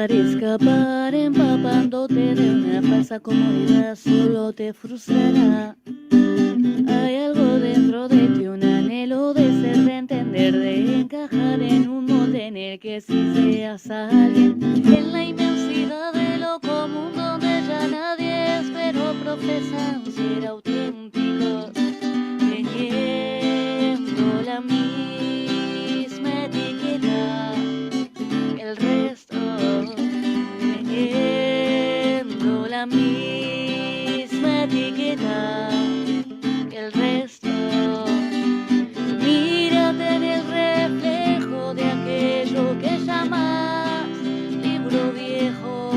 Intentar escapar empapándote de una falsa comodidad solo te frustrará. Hay algo dentro de ti, un anhelo de ser, de entender, de encajar en un molde en el que si seas alguien. En la inmensidad de lo común donde ya nadie es, pero profesan ser auténticos, teniendo la misma etiqueta que el resto, teniendo la misma etiqueta que el resto. Mírate en el reflejo de aquello que llamas libro viejo.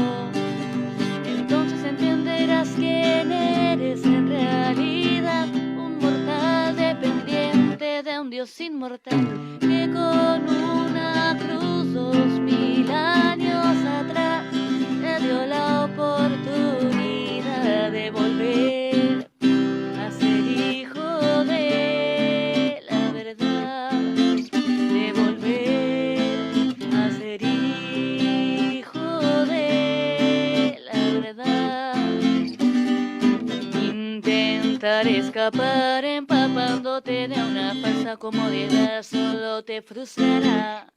Entonces entenderás quién eres en realidad, un mortal dependiente de un Dios inmortal que con una cruz 2000 años atrás te dio la oportunidad de volver a ser hijo de la verdad, de volver a ser hijo de la verdad. Intentar escapar empapándote de una falsa comodidad solo te frustrará.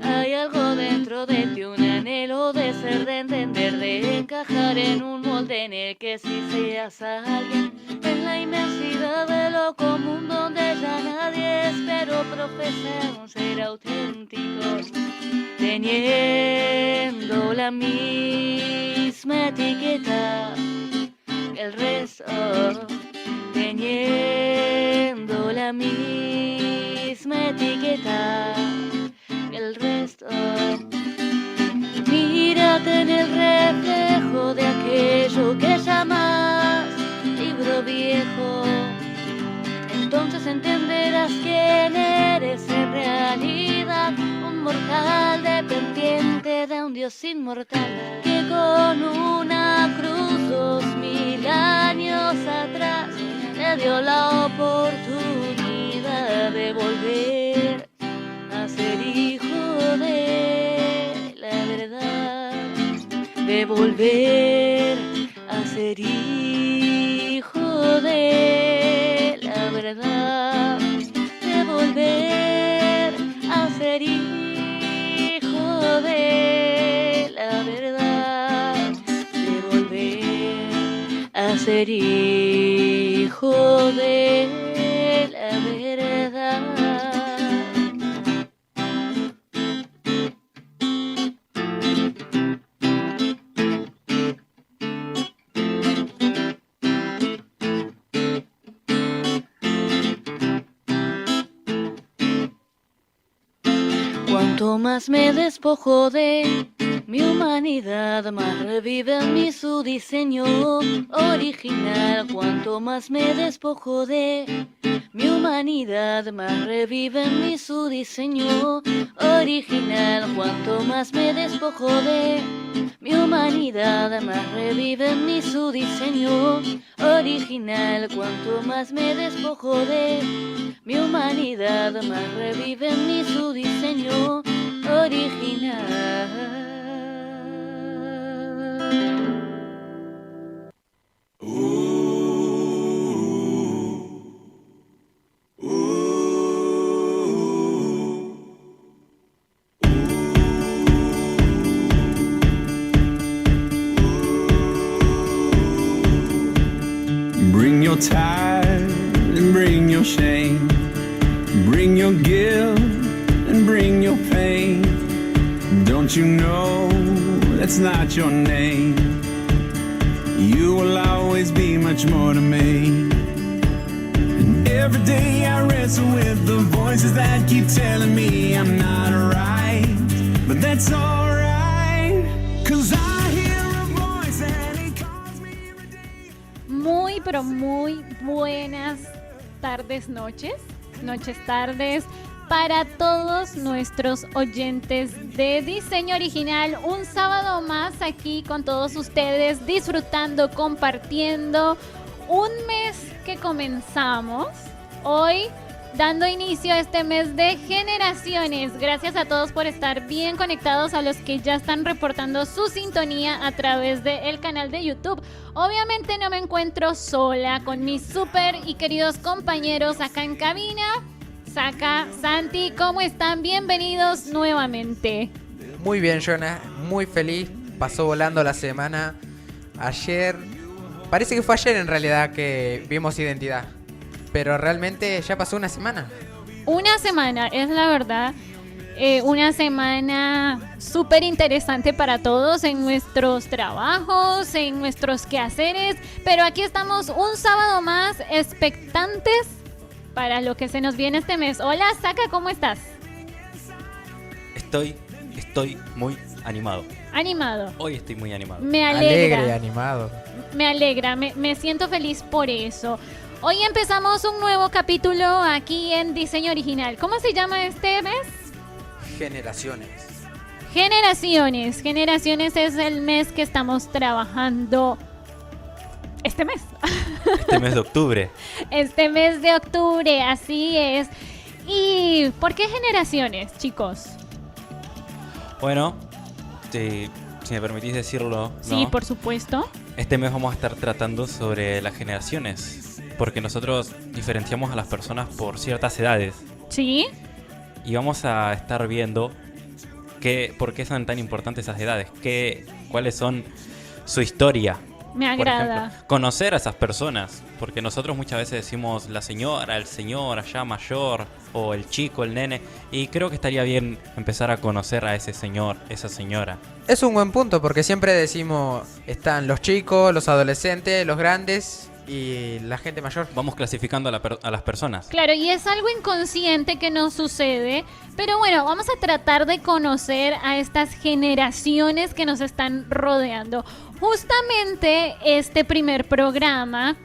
Hay algo dentro de ti, un anhelo de ser, de entender, de encajar en un molde en el que si seas alguien. En la inmensidad de lo común donde ya nadie es, pero profesan ser auténticos, teniendo la misma etiqueta que el resto, teniendo la misma etiqueta que el resto. Mírate en el reflejo de aquello que llamas libro viejo. Entonces entenderás quién eres en realidad, un mortal dependiente de un Dios inmortal que con una cruz 2000 años atrás te dio la oportunidad de volver a ser hijo de la verdad, de volver a ser hijo de la verdad, de volver a ser hijo de la verdad, de volver a ser hijo de la verdad. Cuanto más me despojo de mi humanidad, más revive en mí su diseño original. Cuanto más me despojo de mi humanidad, más revive en mí su diseño original. Cuanto más me despojo de mi humanidad, más revive en mí su diseño original. Cuanto más me despojo de mi humanidad, más revive en mí su diseño original. Bring your tide and bring your shame. Bring your guilt and bring your pain. Don't you know that's not your name? You will always be much more to me. And every day I wrestle with the voices that keep telling me I'm not right. But that's alright, 'cause I hear a voice and it calls me every day. Muy, pero muy buenas tardes, noches, tardes para todos nuestros oyentes de Diseño Original. Un sábado más aquí con todos ustedes, disfrutando, compartiendo un mes que comenzamos hoy dando inicio a este mes de generaciones. Gracias a todos por estar bien conectados, a los que ya están reportando su sintonía a través del canal de YouTube. Obviamente no me encuentro sola, con mis súper y queridos compañeros acá en cabina. Saka, Santi, ¿cómo están? Bienvenidos nuevamente. Muy bien, Jonah, muy feliz. Pasó volando la semana. Ayer, parece que fue ayer en realidad que vimos Identidad, pero realmente ya pasó una semana. Una semana, es la verdad. Una semana súper interesante para todos en nuestros trabajos, en nuestros quehaceres. Pero aquí estamos un sábado más, expectantes para lo que se nos viene este mes. Hola, Saka, ¿cómo estás? Estoy muy animado. Animado. Hoy estoy muy animado. Me alegra. Alegre, animado. Me alegra, me siento feliz por eso. Hoy empezamos un nuevo capítulo aquí en Diseño Original. ¿Cómo se llama este mes? Generaciones. Generaciones. Generaciones es el mes que estamos trabajando este mes. Este mes de octubre. Este mes de octubre, así es. ¿Y por qué generaciones, chicos? Bueno, si me permitís decirlo, ¿no? Sí, por supuesto. Este mes vamos a estar tratando sobre las generaciones, porque nosotros diferenciamos a las personas por ciertas edades. Sí. Y vamos a estar viendo por qué son tan importantes esas edades, cuáles son su historia. Me Por agrada. ejemplo, conocer a esas personas, porque nosotros muchas veces decimos la señora, el señor allá mayor, o el chico, el nene, y creo que estaría bien empezar a conocer a ese señor, esa señora. Es un buen punto porque siempre decimos, están los chicos, los adolescentes, los grandes y la gente mayor. Vamos clasificando a las personas. Claro, y es algo inconsciente que nos sucede, pero bueno, vamos a tratar de conocer a estas generaciones que nos están rodeando. Justamente este primer programa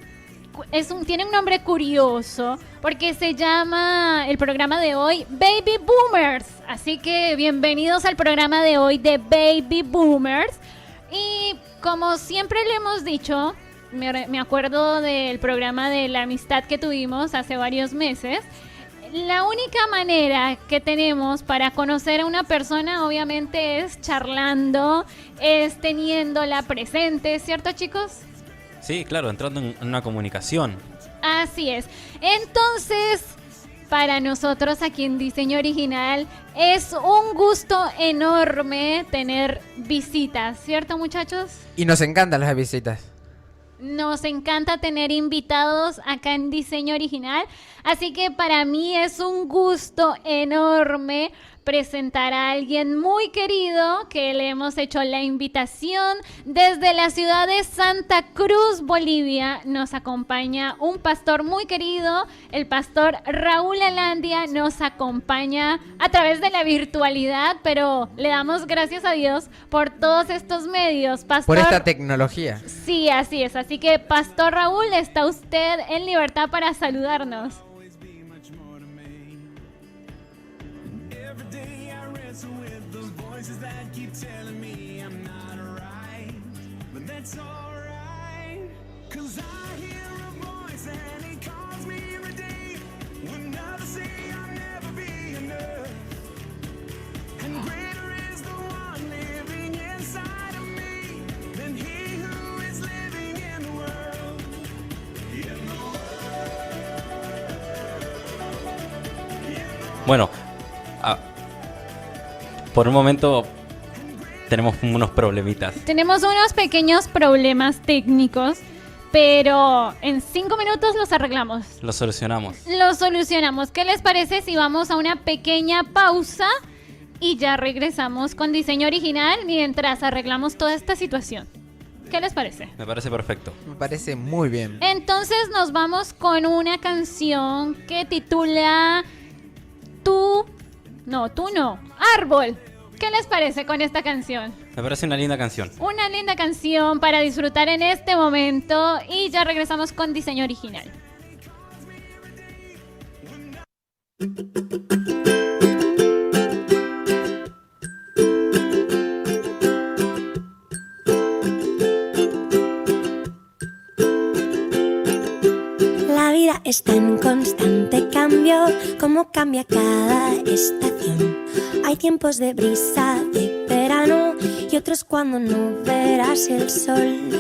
tiene un nombre curioso porque se llama el programa de hoy Baby Boomers. Así que bienvenidos al programa de hoy de Baby Boomers. Y como siempre le hemos dicho, me acuerdo del programa de la amistad que tuvimos hace varios meses. La única manera que tenemos para conocer a una persona obviamente es charlando, es teniéndola presente, ¿cierto, chicos? Sí, claro, entrando en una comunicación. Así es. Entonces, para nosotros aquí en Diseño Original es un gusto enorme tener visitas, ¿cierto, muchachos? Y nos encantan las visitas. Nos encanta tener invitados acá en Diseño Original, así que para mí es un gusto enorme presentar a alguien muy querido que le hemos hecho la invitación desde la ciudad de Santa Cruz, Bolivia. Nos acompaña un pastor muy querido, el pastor Raúl Alandia nos acompaña a través de la virtualidad, pero le damos gracias a Dios por todos estos medios, pastor. Por esta tecnología. Sí, así es. Así que, Pastor Raúl, está usted en libertad para saludarnos. Bueno, por un momento tenemos unos problemitas. Tenemos unos pequeños problemas técnicos, pero en 5 minutos los arreglamos. Lo solucionamos. Los solucionamos. ¿Qué les parece si vamos a una pequeña pausa y ya regresamos con Diseño Original mientras arreglamos toda esta situación? ¿Qué les parece? Me parece perfecto. Me parece muy bien. Entonces nos vamos con una canción que titula Tú no, Árbol. ¿Qué les parece con esta canción? Me parece una linda canción. Una linda canción para disfrutar en este momento y ya regresamos con Diseño Original. La vida está en constante cambio, como cambia cada estación. Hay tiempos de brisa, de verano, y otros cuando no verás el sol.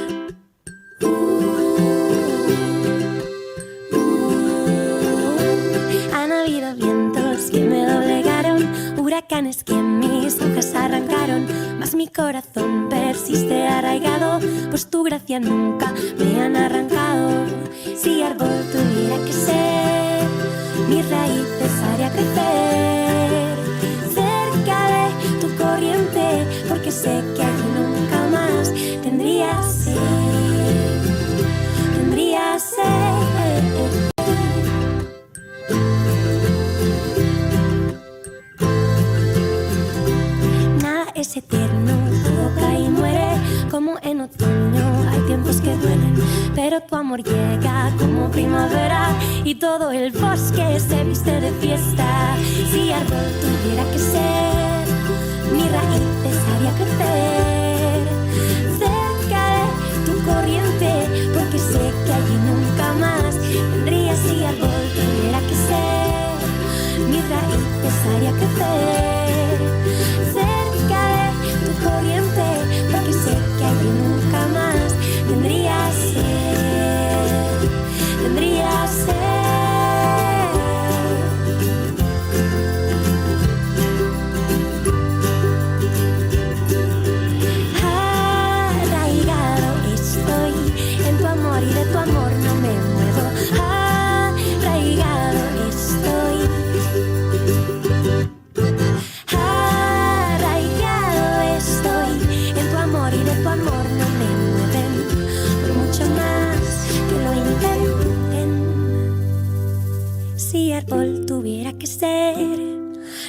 Han habido vientos que me doblegaron, huracanes que mis hojas arrancaron, mas mi corazón persiste arraigado, pues tu gracia nunca me han arrancado. Si árbol tuviera que ser, mis raíces haría crecer cerca de tu corriente, porque sé que allí nunca más tendría sed, tendría sed. Es eterno, todo cae y muere, como en otoño hay tiempos que duelen, pero tu amor llega como primavera y todo el bosque se viste de fiesta. Si árbol tuviera que ser, mis raíces haría crecer cerca de tu corriente, porque sé que allí nunca más tendría. Si árbol tuviera que ser, mis raíces haría crecer corriente, porque sé que allí nunca más tendría sed, tendría sed. Arraigado estoy en tu amor y de tu amor no me muevo. Arraigado estoy. Y de tu amor no me mueven, por mucho más que lo intenten. Si árbol tuviera que ser,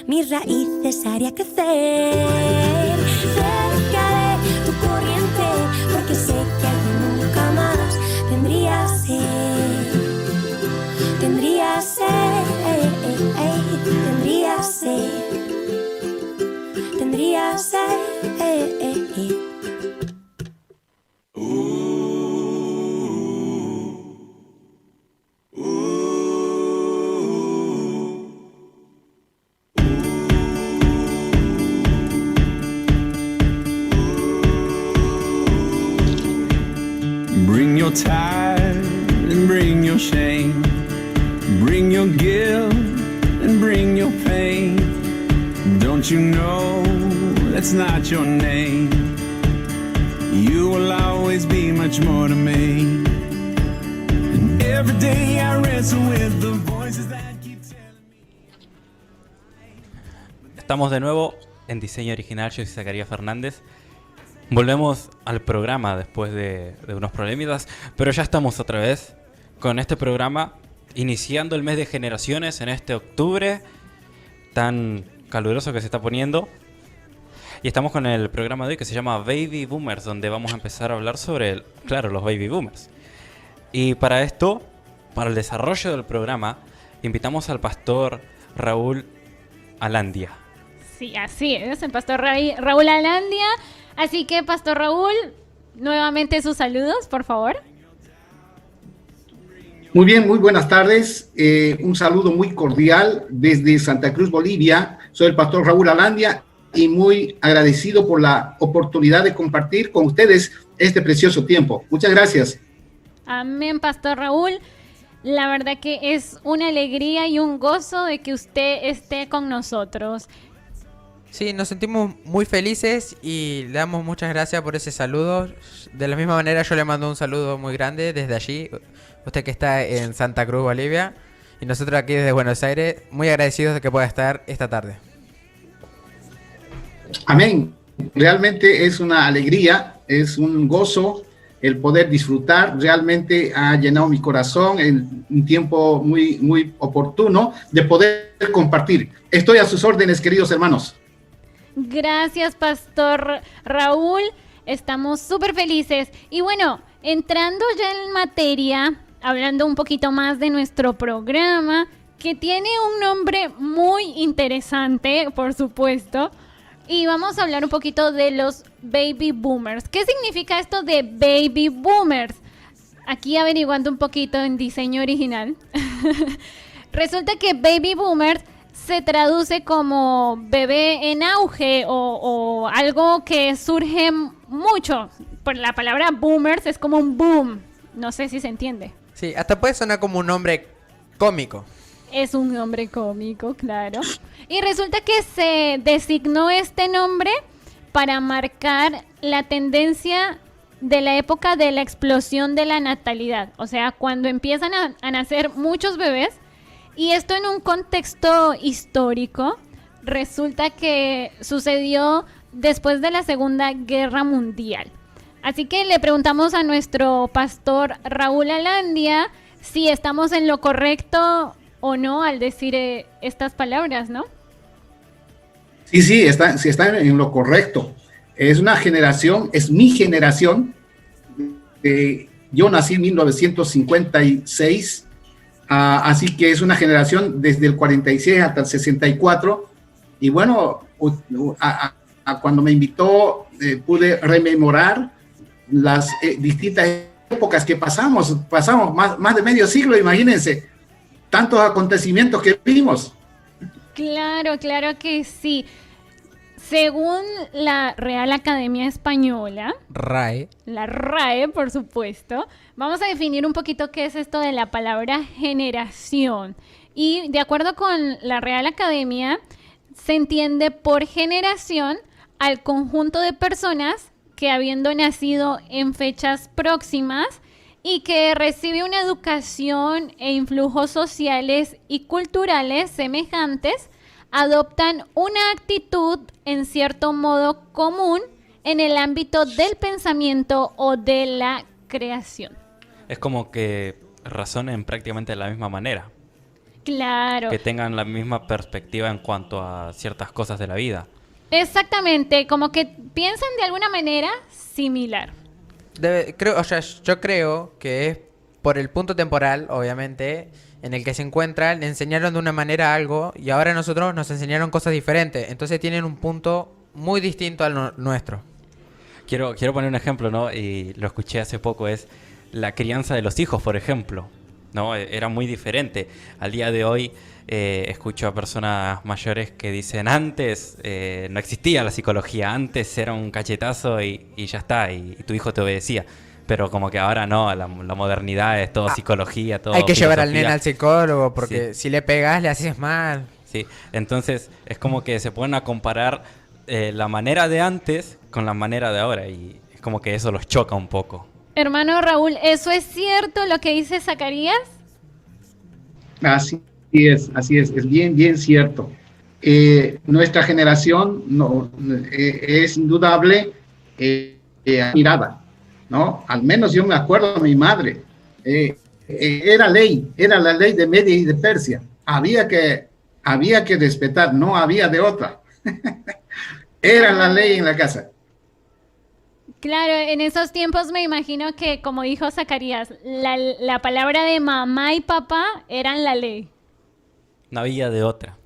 mis raíces haría crecer cerca de tu corriente, porque sé que allí nunca más tendría sed, tendría sed, tendría sed, tendría sed. Bring your tide and bring your shame. Bring your guilt and bring your pain. Don't you know that's not your name? You will always be much more to me. And every day I wrestle with the voices that keep telling me. Estamos de nuevo en Diseño Original. Yo soy Zacarías Fernández. Volvemos al programa después de unos problemitas, pero ya estamos otra vez con este programa, iniciando el mes de generaciones en este octubre tan caluroso que se está poniendo. Y estamos con el programa de hoy que se llama Baby Boomers, donde vamos a empezar a hablar sobre, los Baby Boomers. Y para esto, para el desarrollo del programa, invitamos al pastor Raúl Alandia. Sí, así es, el pastor Raúl Alandia. Así que, pastor Raúl, nuevamente sus saludos, por favor. Muy bien, muy buenas tardes. Un saludo muy cordial desde Santa Cruz, Bolivia. Soy el pastor Raúl Alandia y muy agradecido por la oportunidad de compartir con ustedes este precioso tiempo. Muchas gracias. Amén, pastor Raúl. La verdad que es una alegría y un gozo de que usted esté con nosotros. Sí, nos sentimos muy felices y le damos muchas gracias por ese saludo. De la misma manera yo le mando un saludo muy grande desde allí, usted que está en Santa Cruz, Bolivia, y nosotros aquí desde Buenos Aires, muy agradecidos de que pueda estar esta tarde. Amén. Realmente es una alegría, es un gozo el poder disfrutar. Realmente ha llenado mi corazón en un tiempo muy, muy oportuno de poder compartir. Estoy a sus órdenes, queridos hermanos. Gracias, pastor Raúl. Estamos súper felices. Y bueno, entrando ya en materia, hablando un poquito más de nuestro programa, que tiene un nombre muy interesante, por supuesto. Y vamos a hablar un poquito de los Baby Boomers. ¿Qué significa esto de Baby Boomers? aquí averiguando un poquito en diseño original, resulta que baby boomers se traduce como bebé en auge o algo que surge mucho. Por la palabra boomers es como un boom. No sé si se entiende. Sí, hasta puede sonar como un nombre cómico. Es un nombre cómico, claro. Y resulta que se designó este nombre para marcar la tendencia de la época de la explosión de la natalidad. O sea, cuando empiezan a nacer muchos bebés. Y esto en un contexto histórico, resulta que sucedió después de la Segunda Guerra Mundial. Así que le preguntamos a nuestro pastor Raúl Alandia si estamos en lo correcto o no al decir estas palabras, ¿no? Sí, están en lo correcto. Es una generación, es mi generación. Yo nací en 1956. Así que es una generación desde el 46 hasta el 64. Y bueno, cuando me invitó, pude rememorar las distintas épocas que pasamos más de medio siglo, imagínense, tantos acontecimientos que vimos. Claro que sí. Según la Real Academia Española, RAE. La RAE, por supuesto, vamos a definir un poquito qué es esto de la palabra generación. Y de acuerdo con la Real Academia, se entiende por generación al conjunto de personas que, habiendo nacido en fechas próximas y que recibe una educación e influjos sociales y culturales semejantes, adoptan una actitud en cierto modo común en el ámbito del pensamiento o de la creación. Es como que razonen prácticamente de la misma manera. Claro. Que tengan la misma perspectiva en cuanto a ciertas cosas de la vida. Exactamente, como que piensan de alguna manera similar. Yo creo que es por el punto temporal, obviamente, en el que se encuentran. Enseñaron de una manera algo y ahora nosotros nos enseñaron cosas diferentes. Entonces tienen un punto muy distinto al nuestro. Quiero poner un ejemplo, ¿no? Y lo escuché hace poco, es la crianza de los hijos, por ejemplo, ¿no? Era muy diferente. Al día de hoy escucho a personas mayores que dicen, antes no existía la psicología, antes era un cachetazo y ya está, y tu hijo te obedecía. Pero como que ahora no, la modernidad es todo psicología, todo hay que filosofía. llevar al nene al psicólogo porque si le pegas le haces mal. Sí, entonces es como que se ponen a comparar la manera de antes con la manera de ahora y es como que eso los choca un poco. Hermano Raúl, ¿eso es cierto lo que dice Zacarías? Así es bien cierto. Nuestra generación es indudable admirada, ¿no? Al menos yo me acuerdo de mi madre. Era la ley de Media y de Persia. Había que respetar, no había de otra. Era la ley en la casa. Claro, en esos tiempos me imagino que, como dijo Zacarías, la palabra de mamá y papá eran la ley. No había de otra.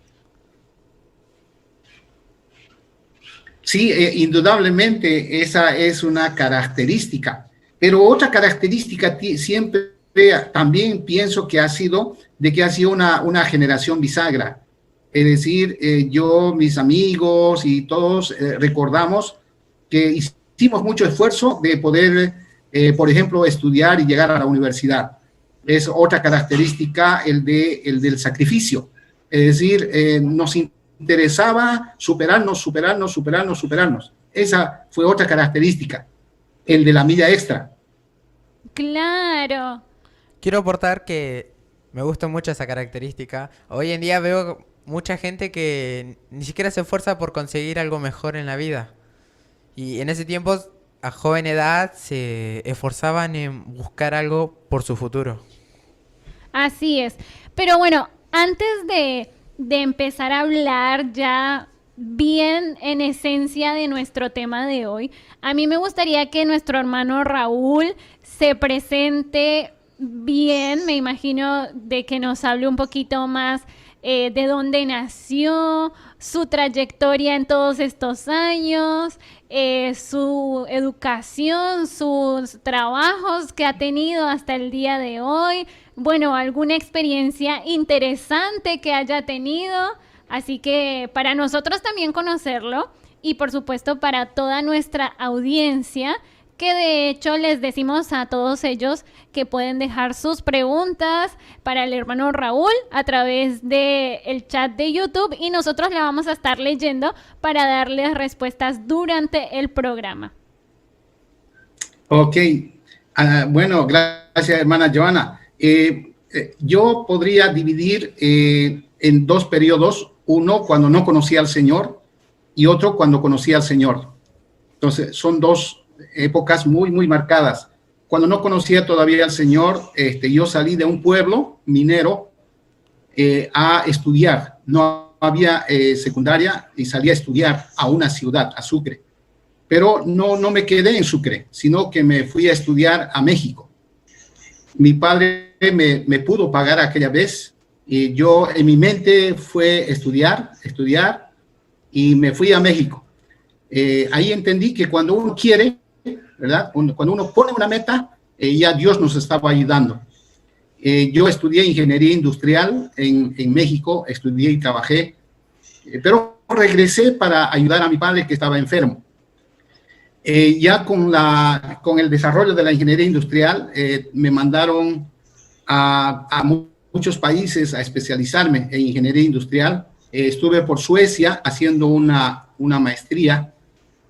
Sí, indudablemente esa es una característica, pero otra característica siempre también pienso que ha sido una generación bisagra. Es decir, yo, mis amigos y todos recordamos que hicimos mucho esfuerzo de poder, por ejemplo, estudiar y llegar a la universidad. Es otra característica el del sacrificio. Es decir, nos interesaba superarnos. Esa fue otra característica, el de la milla extra. Claro. Quiero aportar que me gusta mucho esa característica. Hoy en día veo mucha gente que ni siquiera se esfuerza por conseguir algo mejor en la vida. Y en ese tiempo, a joven edad, se esforzaban en buscar algo por su futuro. Así es. Pero bueno, antes de empezar a hablar ya bien en esencia de nuestro tema de hoy, a mí me gustaría que nuestro hermano Raúl se presente bien, me imagino de que nos hable un poquito más de dónde nació, su trayectoria en todos estos años, su educación, sus trabajos que ha tenido hasta el día de hoy, bueno, alguna experiencia interesante que haya tenido. Así que para nosotros también conocerlo y por supuesto para toda nuestra audiencia, que de hecho les decimos a todos ellos que pueden dejar sus preguntas para el hermano Raúl a través del chat de YouTube y nosotros la vamos a estar leyendo para darles respuestas durante el programa. Ok, bueno, gracias hermana Joana. Yo podría dividir en dos periodos, uno cuando no conocía al Señor y otro cuando conocía al Señor. Entonces son dos épocas muy, muy marcadas. Cuando no conocía todavía al Señor, yo salí de un pueblo minero a estudiar. No había secundaria y salí a estudiar a una ciudad, a Sucre. Pero no me quedé en Sucre, sino que me fui a estudiar a México. Mi padre me pudo pagar aquella vez y yo en mi mente fue estudiar y me fui a México. Ahí entendí que cuando uno quiere, ¿verdad? Cuando uno pone una meta, ya Dios nos estaba ayudando. Yo estudié ingeniería industrial en México, estudié y trabajé, pero regresé para ayudar a mi padre que estaba enfermo. Ya con el desarrollo de la ingeniería industrial, me mandaron a muchos países a especializarme en ingeniería industrial. Estuve por Suecia haciendo una maestría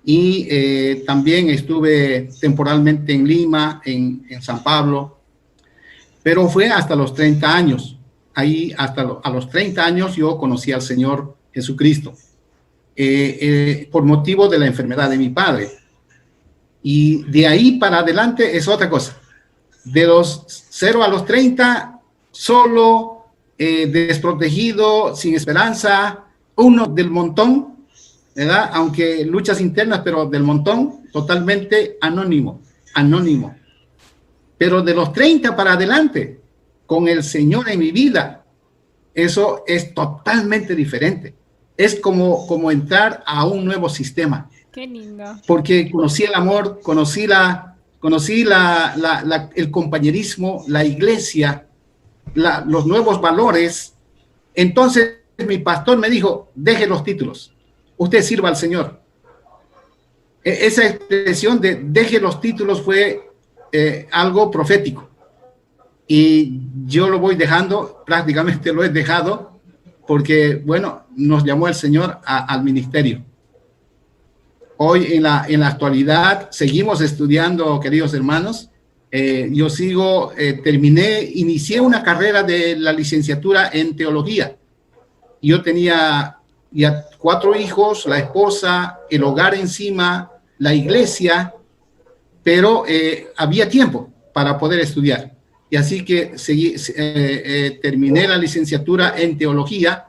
y también estuve temporalmente en Lima, en San Pablo, pero fue hasta los 30 años. Ahí a los 30 años yo conocí al Señor Jesucristo por motivo de la enfermedad de mi padre. Y de ahí para adelante es otra cosa. De los 0 a los 30, solo, desprotegido, sin esperanza, uno del montón, ¿verdad? Aunque luchas internas, pero del montón, totalmente anónimo. Pero de los 30 para adelante, con el Señor en mi vida, eso es totalmente diferente. Es como entrar a un nuevo sistema. Qué lindo. Porque conocí el amor, conocí el compañerismo, la iglesia, los nuevos valores. Entonces mi pastor me dijo, deje los títulos, usted sirva al Señor. Esa expresión de deje los títulos fue algo profético. Y yo lo voy dejando, prácticamente lo he dejado, porque, bueno, nos llamó el Señor al ministerio. Hoy en la actualidad seguimos estudiando, queridos hermanos. Yo inicié una carrera de la licenciatura en teología. Yo tenía ya 4 hijos, la esposa, el hogar encima, la iglesia, pero había tiempo para poder estudiar. Y así que terminé la licenciatura en teología,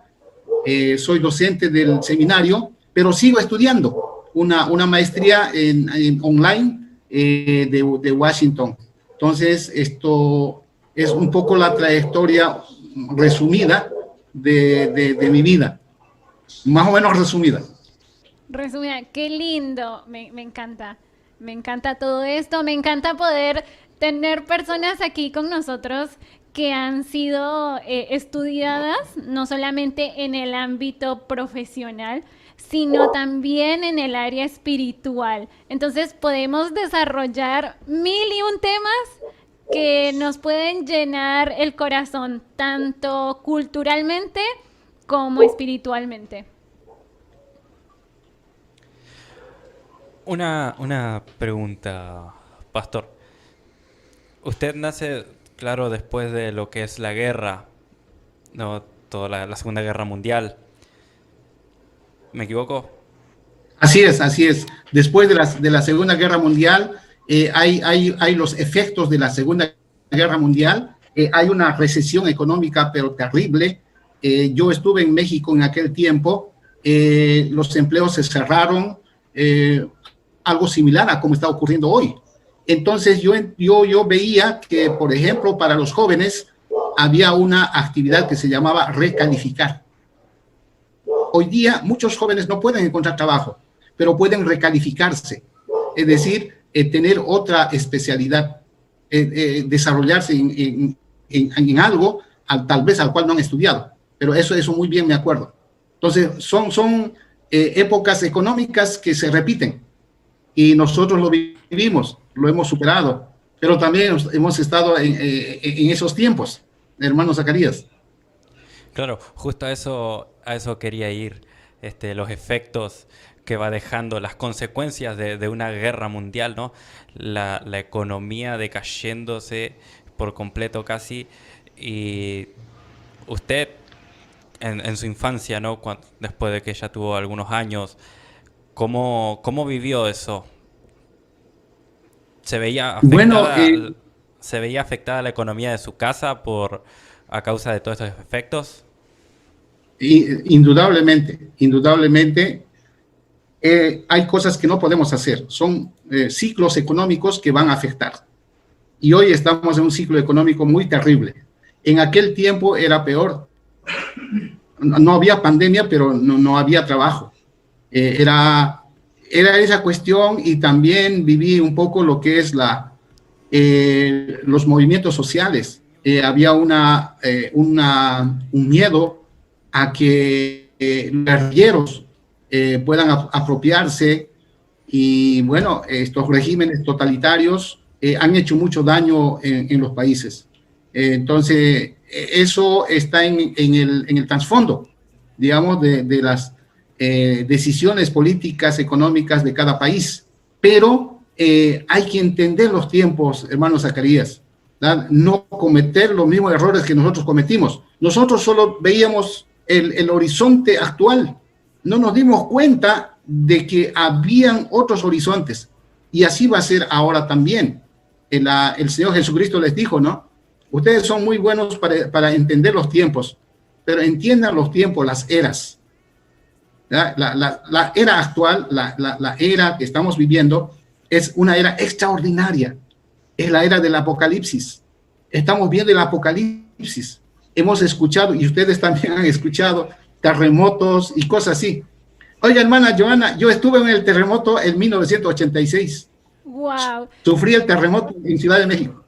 soy docente del seminario, pero sigo estudiando una maestría en online de Washington. Entonces, esto es un poco la trayectoria resumida de mi vida, más o menos resumida. Resumida, qué lindo, me encanta todo esto, me encanta poder tener personas aquí con nosotros que han sido estudiadas no solamente en el ámbito profesional, sino también en el área espiritual. Entonces podemos desarrollar 1001 temas que nos pueden llenar el corazón, tanto culturalmente como espiritualmente. Una pregunta, pastor. Usted nace, claro, después de lo que es la guerra, ¿no? Toda la Segunda Guerra Mundial. ¿Me equivoco? Así es. Después de la Segunda Guerra Mundial, hay los efectos de la Segunda Guerra Mundial. Hay una recesión económica, pero terrible. Yo estuve en México en aquel tiempo. Los empleos se cerraron, algo similar a como está ocurriendo hoy. Entonces yo veía que, por ejemplo, para los jóvenes, había una actividad que se llamaba recalificar. Hoy día muchos jóvenes no pueden encontrar trabajo, pero pueden recalificarse, es decir, tener otra especialidad, desarrollarse en algo tal vez al cual no han estudiado, pero eso muy bien me acuerdo. Entonces son épocas económicas que se repiten y nosotros lo vivimos, lo hemos superado, pero también hemos estado en esos tiempos, hermano Zacarías. Claro, justo a eso quería ir, los efectos que va dejando, las consecuencias de una guerra mundial, ¿no? La economía decayéndose por completo casi, y usted en su infancia, ¿no? Después de que ya tuvo algunos años, ¿cómo vivió eso? ¿Se veía afectada la economía de su casa a causa de todos estos efectos? Indudablemente. Hay cosas que no podemos hacer, son ciclos económicos que van a afectar. Y hoy estamos en un ciclo económico muy terrible. En aquel tiempo era peor. No había pandemia, pero no había trabajo. Era esa cuestión, y también viví un poco lo que es los movimientos sociales. Había un miedo a que los guerrilleros puedan apropiarse, y bueno, estos regímenes totalitarios han hecho mucho daño en los países. Entonces, eso está en el trasfondo, digamos, de las decisiones políticas, económicas de cada país. Pero hay que entender los tiempos, hermano Zacarías, ¿verdad? No cometer los mismos errores que nosotros cometimos. Nosotros solo veíamos el horizonte actual, no nos dimos cuenta de que habían otros horizontes, y así va a ser ahora también. El Señor Jesucristo les dijo, ¿no? Ustedes son muy buenos para entender los tiempos, pero entiendan los tiempos, las eras. La era actual, la era que estamos viviendo, es una era extraordinaria. Es la era del Apocalipsis. Estamos viendo el Apocalipsis. Hemos escuchado, y ustedes también han escuchado, terremotos y cosas así. Oiga, hermana Joana, yo estuve en el terremoto en 1986. Wow. Sufrí el terremoto en Ciudad de México.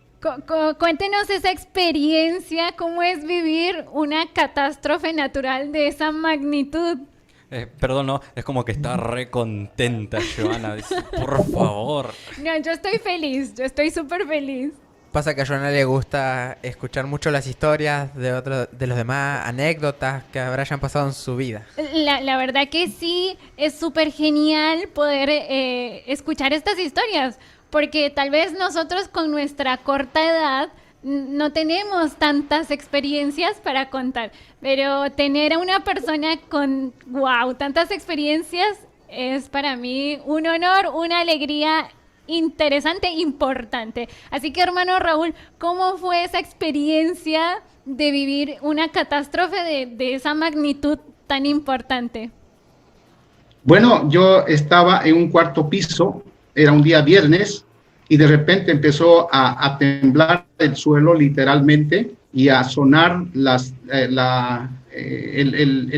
Cuéntenos esa experiencia, cómo es vivir una catástrofe natural de esa magnitud. Perdón, no, es como que está re contenta, Joana. Dice, por favor. No, yo estoy feliz, yo estoy súper feliz. Pasa que a Joana le gusta escuchar mucho las historias de los demás, anécdotas que hayan pasado en su vida. La verdad que sí, es súper genial poder escuchar estas historias, porque tal vez nosotros con nuestra corta edad no tenemos tantas experiencias para contar, pero tener a una persona con, wow, tantas experiencias es para mí un honor, una alegría interesante, importante. Así que, hermano Raúl, ¿cómo fue esa experiencia de vivir una catástrofe de esa magnitud tan importante? Bueno, yo estaba en un cuarto piso, era un día viernes, y de repente empezó a temblar el suelo literalmente y a sonar el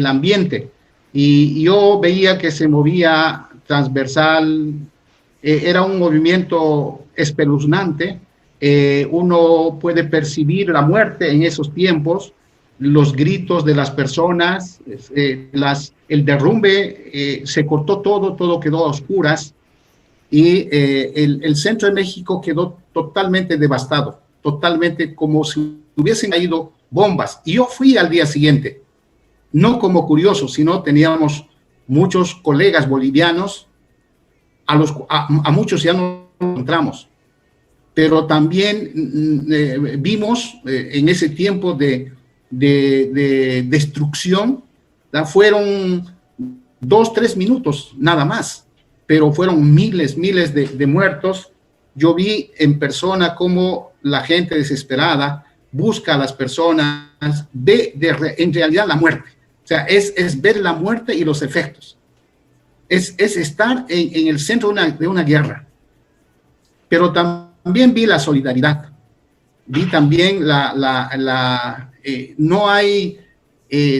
ambiente. Y yo veía que se movía transversal. Era un movimiento espeluznante. Uno puede percibir la muerte en esos tiempos, los gritos de las personas, el derrumbe, se cortó todo quedó a oscuras, y el centro de México quedó totalmente devastado, totalmente como si hubiesen caído bombas. Y yo fui al día siguiente, no como curioso, sino teníamos muchos colegas bolivianos, a muchos ya no encontramos, pero también vimos en ese tiempo de destrucción, fueron 2-3 minutos nada más, pero fueron miles de muertos. Yo vi en persona cómo la gente desesperada busca a las personas, ve en realidad la muerte, o sea, es ver la muerte y los efectos. Es estar en el centro de una guerra. Pero también vi la solidaridad. vi también no hay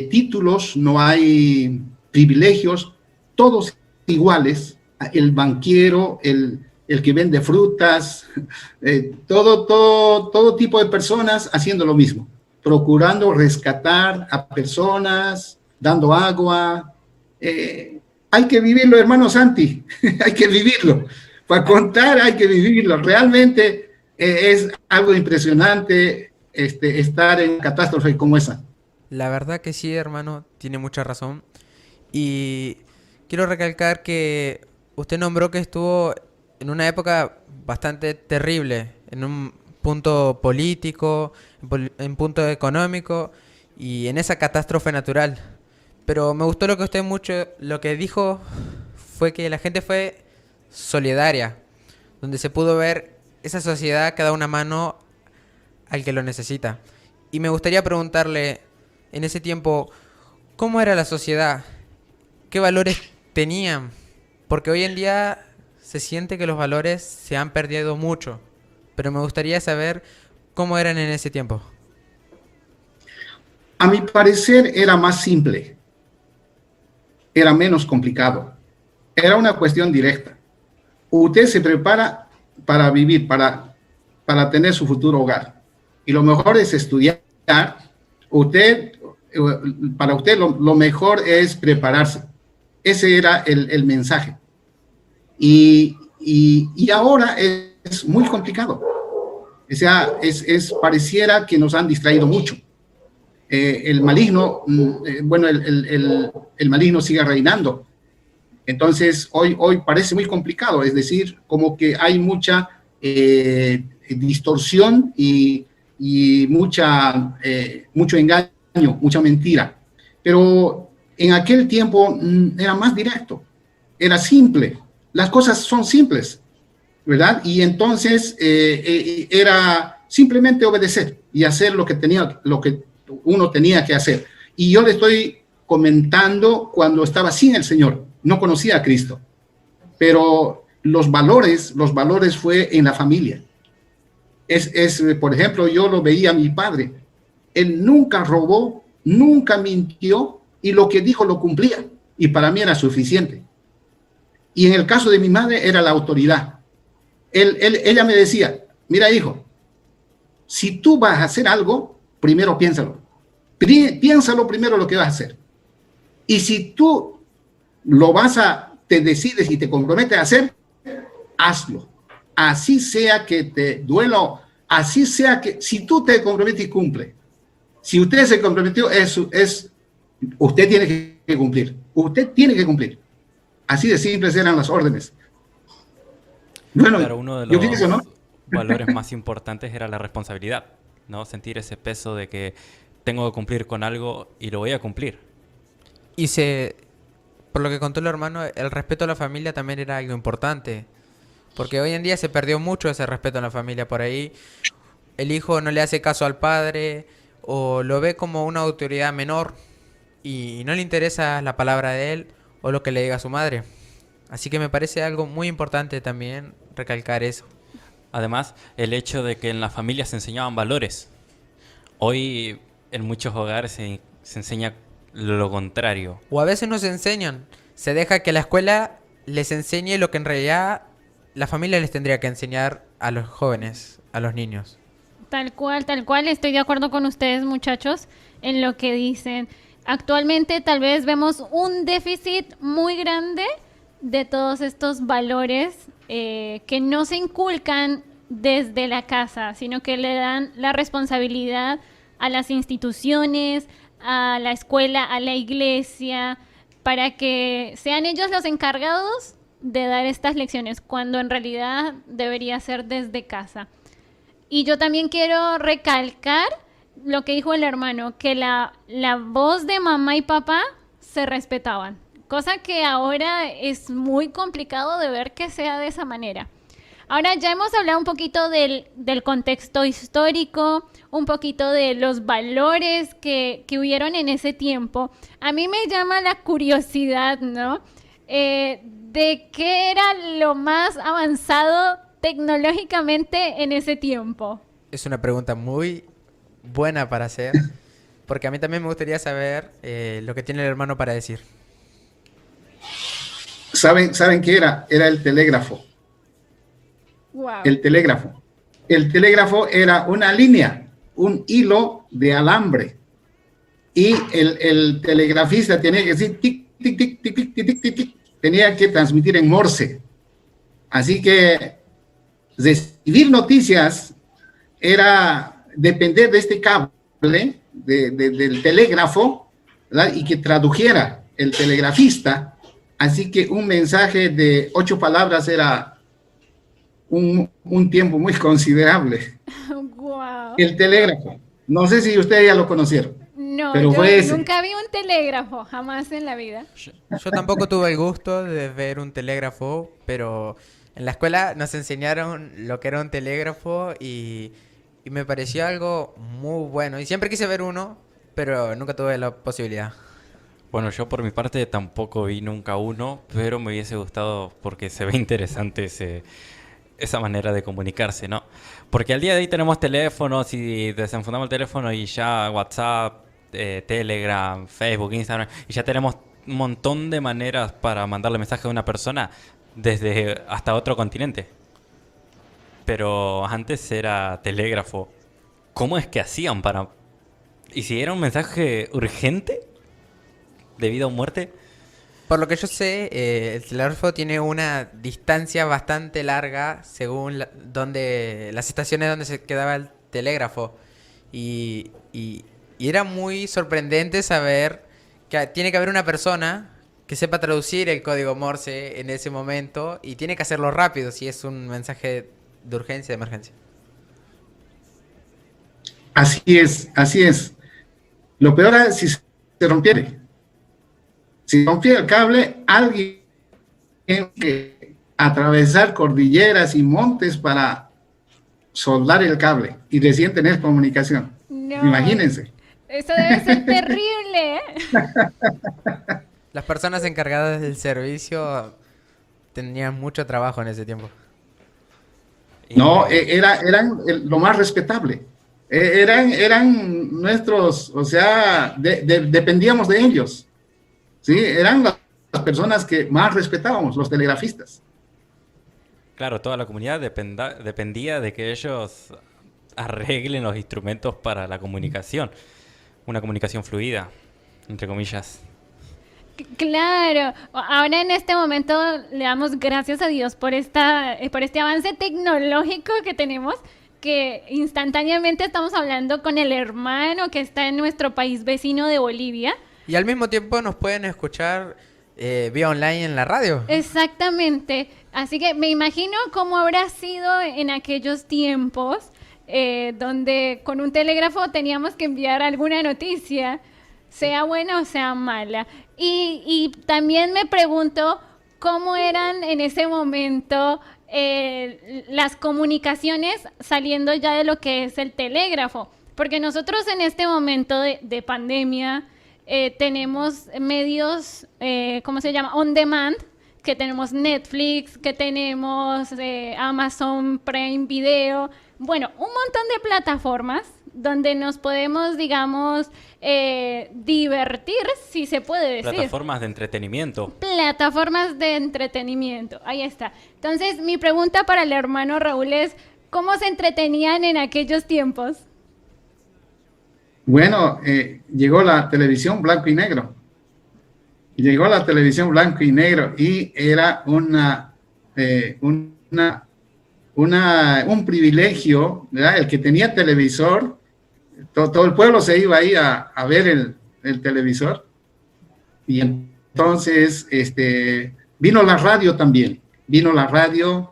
títulos, no hay privilegios, todos iguales, el banquero, el que vende frutas, todo tipo de personas haciendo lo mismo, procurando rescatar a personas, dando agua. Hay que vivirlo, hermano Santi, hay que vivirlo. Para contar hay que vivirlo. Realmente es algo impresionante estar en catástrofe como esa. La verdad que sí, hermano, tiene mucha razón. Y quiero recalcar que usted nombró que estuvo en una época bastante terrible, en un punto político, en punto económico y en esa catástrofe natural. Pero me gustó lo que dijo fue que la gente fue solidaria, donde se pudo ver esa sociedad que da una mano al que lo necesita. Y me gustaría preguntarle, en ese tiempo, ¿cómo era la sociedad? ¿Qué valores tenían? Porque hoy en día se siente que los valores se han perdido mucho, pero me gustaría saber cómo eran en ese tiempo. A mi parecer era más simple, era menos complicado, era una cuestión directa. Usted se prepara para vivir, para tener su futuro hogar, y lo mejor es estudiar. Para usted lo mejor es prepararse. Ese era el mensaje. Y ahora es muy complicado. O sea, pareciera que nos han distraído mucho. El maligno, el maligno sigue reinando. Entonces, hoy parece muy complicado, es decir, como que hay mucha distorsión y mucho engaño, mucha mentira. Pero en aquel tiempo era más directo, era simple. Las cosas son simples, ¿verdad? Y entonces era simplemente obedecer y hacer lo que uno tenía que hacer. Y yo le estoy comentando cuando estaba sin el Señor, no conocía a Cristo. Pero los valores fue en la familia. Por ejemplo, yo lo veía a mi padre. Él nunca robó, nunca mintió y lo que dijo lo cumplía. Y para mí era suficiente. Y en el caso de mi madre era la autoridad. Ella me decía, mira hijo, si tú vas a hacer algo, primero piénsalo. Piénsalo primero lo que vas a hacer. Y si tú te decides y te comprometes a hacer, hazlo. Así sea que te duela, así sea que, si tú te comprometes y cumple. Si usted se comprometió, usted tiene que cumplir. Usted tiene que cumplir. Así de simples eran las órdenes. Bueno, claro, uno de yo pienso, ¿no? valores más importantes era la responsabilidad, ¿no? Sentir ese peso de que tengo que cumplir con algo y lo voy a cumplir. Por lo que contó el hermano, el respeto a la familia también era algo importante. Porque hoy en día se perdió mucho ese respeto a la familia. Por ahí el hijo no le hace caso al padre o lo ve como una autoridad menor y no le interesa la palabra de él o lo que le diga a su madre. Así que me parece algo muy importante también recalcar eso. Además, el hecho de que en la familia se enseñaban valores. Hoy en muchos hogares se enseña lo contrario. O a veces no se enseñan. Se deja que la escuela les enseñe lo que en realidad la familia les tendría que enseñar a los jóvenes, a los niños. Tal cual. Estoy de acuerdo con ustedes, muchachos, en lo que dicen. Actualmente tal vez vemos un déficit muy grande de todos estos valores que no se inculcan desde la casa, sino que le dan la responsabilidad a las instituciones, a la escuela, a la iglesia, para que sean ellos los encargados de dar estas lecciones, cuando en realidad debería ser desde casa. Y yo también quiero recalcar lo que dijo el hermano, que la voz de mamá y papá se respetaban, cosa que ahora es muy complicado de ver que sea de esa manera. Ahora ya hemos hablado un poquito del contexto histórico, un poquito de los valores que hubieron en ese tiempo. A mí me llama la curiosidad, ¿no? De qué era lo más avanzado tecnológicamente en ese tiempo. es una pregunta muy buena para hacer, porque a mí también me gustaría saber lo que tiene el hermano para decir. ¿Saben qué era? Era el telégrafo. Wow. El telégrafo. El telégrafo era una línea, un hilo de alambre. Y el telegrafista tenía que decir tic, tic, tic, tic, tic, tic, tic, tic, tic. Tenía que transmitir en Morse. Así que recibir noticias era depender de este cable del telégrafo, ¿verdad? Y que tradujera el telegrafista. Así que un mensaje de 8 palabras era un tiempo muy considerable. Wow. El telégrafo. No sé si ustedes ya lo conocieron. No, pero yo fue ese. nunca vi un telégrafo, jamás en la vida. Yo tampoco tuve el gusto de ver un telégrafo, pero en la escuela nos enseñaron lo que era un telégrafo y me pareció algo muy bueno. Y siempre quise ver uno, pero nunca tuve la posibilidad. Bueno, yo por mi parte tampoco vi nunca uno, pero me hubiese gustado porque se ve interesante esa manera de comunicarse, ¿no? Porque al día de hoy tenemos teléfonos y desenfundamos el teléfono y ya WhatsApp, Telegram, Facebook, Instagram, y ya tenemos un montón de maneras para mandarle mensaje a una persona desde hasta otro continente. Pero antes era telégrafo. ¿Cómo es que hacían para...? ¿Y si era un mensaje urgente de vida o muerte? Por lo que yo sé, el telégrafo tiene una distancia bastante larga según las estaciones donde se quedaba el telégrafo. Y era muy sorprendente saber que tiene que haber una persona que sepa traducir el código Morse en ese momento y tiene que hacerlo rápido si es un mensaje de urgencia, de emergencia. Así es, así es. Lo peor es si se rompiera. Si rompía el cable, alguien tiene que atravesar cordilleras y montes para soldar el cable y recién tener comunicación. No. Imagínense. Eso debe ser terrible, ¿eh? Las personas encargadas del servicio tenían mucho trabajo en ese tiempo. No, eran lo más respetable. Eran nuestros, o sea, dependíamos de ellos. Sí, eran las personas que más respetábamos, los telegrafistas. Claro, toda la comunidad dependía de que ellos arreglen los instrumentos para la comunicación. Una comunicación fluida, entre comillas. Claro, ahora en este momento le damos gracias a Dios por este avance tecnológico que tenemos, que instantáneamente estamos hablando con el hermano que está en nuestro país vecino de Bolivia. Y al mismo tiempo nos pueden escuchar vía online en la radio. Exactamente, así que me imagino cómo habrá sido en aquellos tiempos donde con un telégrafo teníamos que enviar alguna noticia, sea buena o sea mala. Y también me pregunto cómo eran en ese momento las comunicaciones saliendo ya de lo que es el telégrafo. Porque nosotros en este momento de pandemia tenemos medios, ¿cómo se llama? On demand, que tenemos Netflix, que tenemos Amazon Prime Video. Bueno, un montón de plataformas donde nos podemos, digamos, divertir, si se puede decir. Plataformas de entretenimiento. Plataformas de entretenimiento, ahí está. Entonces, mi pregunta para el hermano Raúl es, ¿cómo se entretenían en aquellos tiempos? Bueno, llegó la televisión blanco y negro. Llegó la televisión blanco y negro y era un privilegio, ¿verdad? El que tenía televisor, todo el pueblo se iba ahí a ver el televisor. Y entonces vino la radio también. Vino la radio,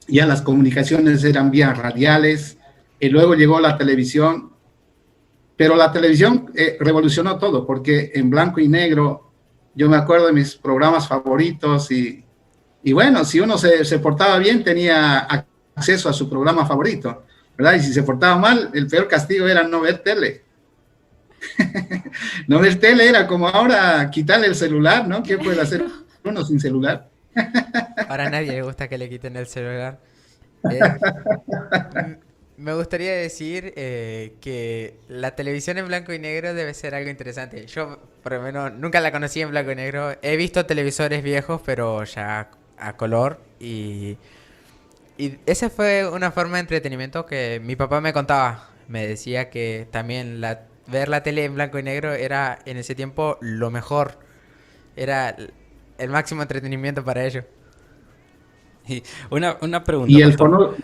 ya las comunicaciones eran vía radiales, y luego llegó la televisión. Pero la televisión revolucionó todo, porque en blanco y negro, yo me acuerdo de mis programas favoritos y bueno, si uno se portaba bien, tenía acceso a su programa favorito, ¿verdad? Y si se portaba mal, el peor castigo era no ver tele. No ver tele era como ahora quitarle el celular, ¿no? ¿Qué puede hacer uno sin celular? Ahora a nadie le gusta que le quiten el celular. me gustaría decir que la televisión en blanco y negro debe ser algo interesante. Yo, por lo menos, nunca la conocí en blanco y negro. He visto televisores viejos, pero ya a color. Y esa fue una forma de entretenimiento que mi papá me contaba. Me decía que también ver la tele en blanco y negro era en ese tiempo lo mejor. Era el máximo entretenimiento para ellos. Y una pregunta, Y pastor.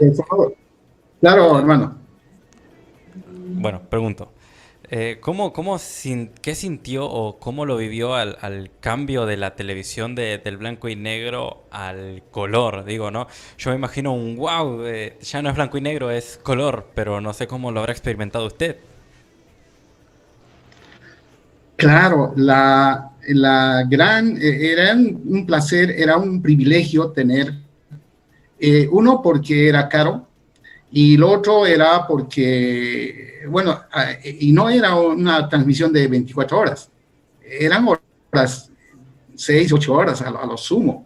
claro, hermano. Bueno, pregunto. ¿Qué sintió o cómo lo vivió al cambio de la televisión del blanco y negro al color? Digo, ¿no? Yo me imagino un wow, ya no es blanco y negro, es color, pero no sé cómo lo habrá experimentado usted. Claro, era un placer, era un privilegio tener, uno porque era caro, y lo otro era porque, bueno, y no era una transmisión de 24 horas, eran horas, 6, 8 horas a lo sumo.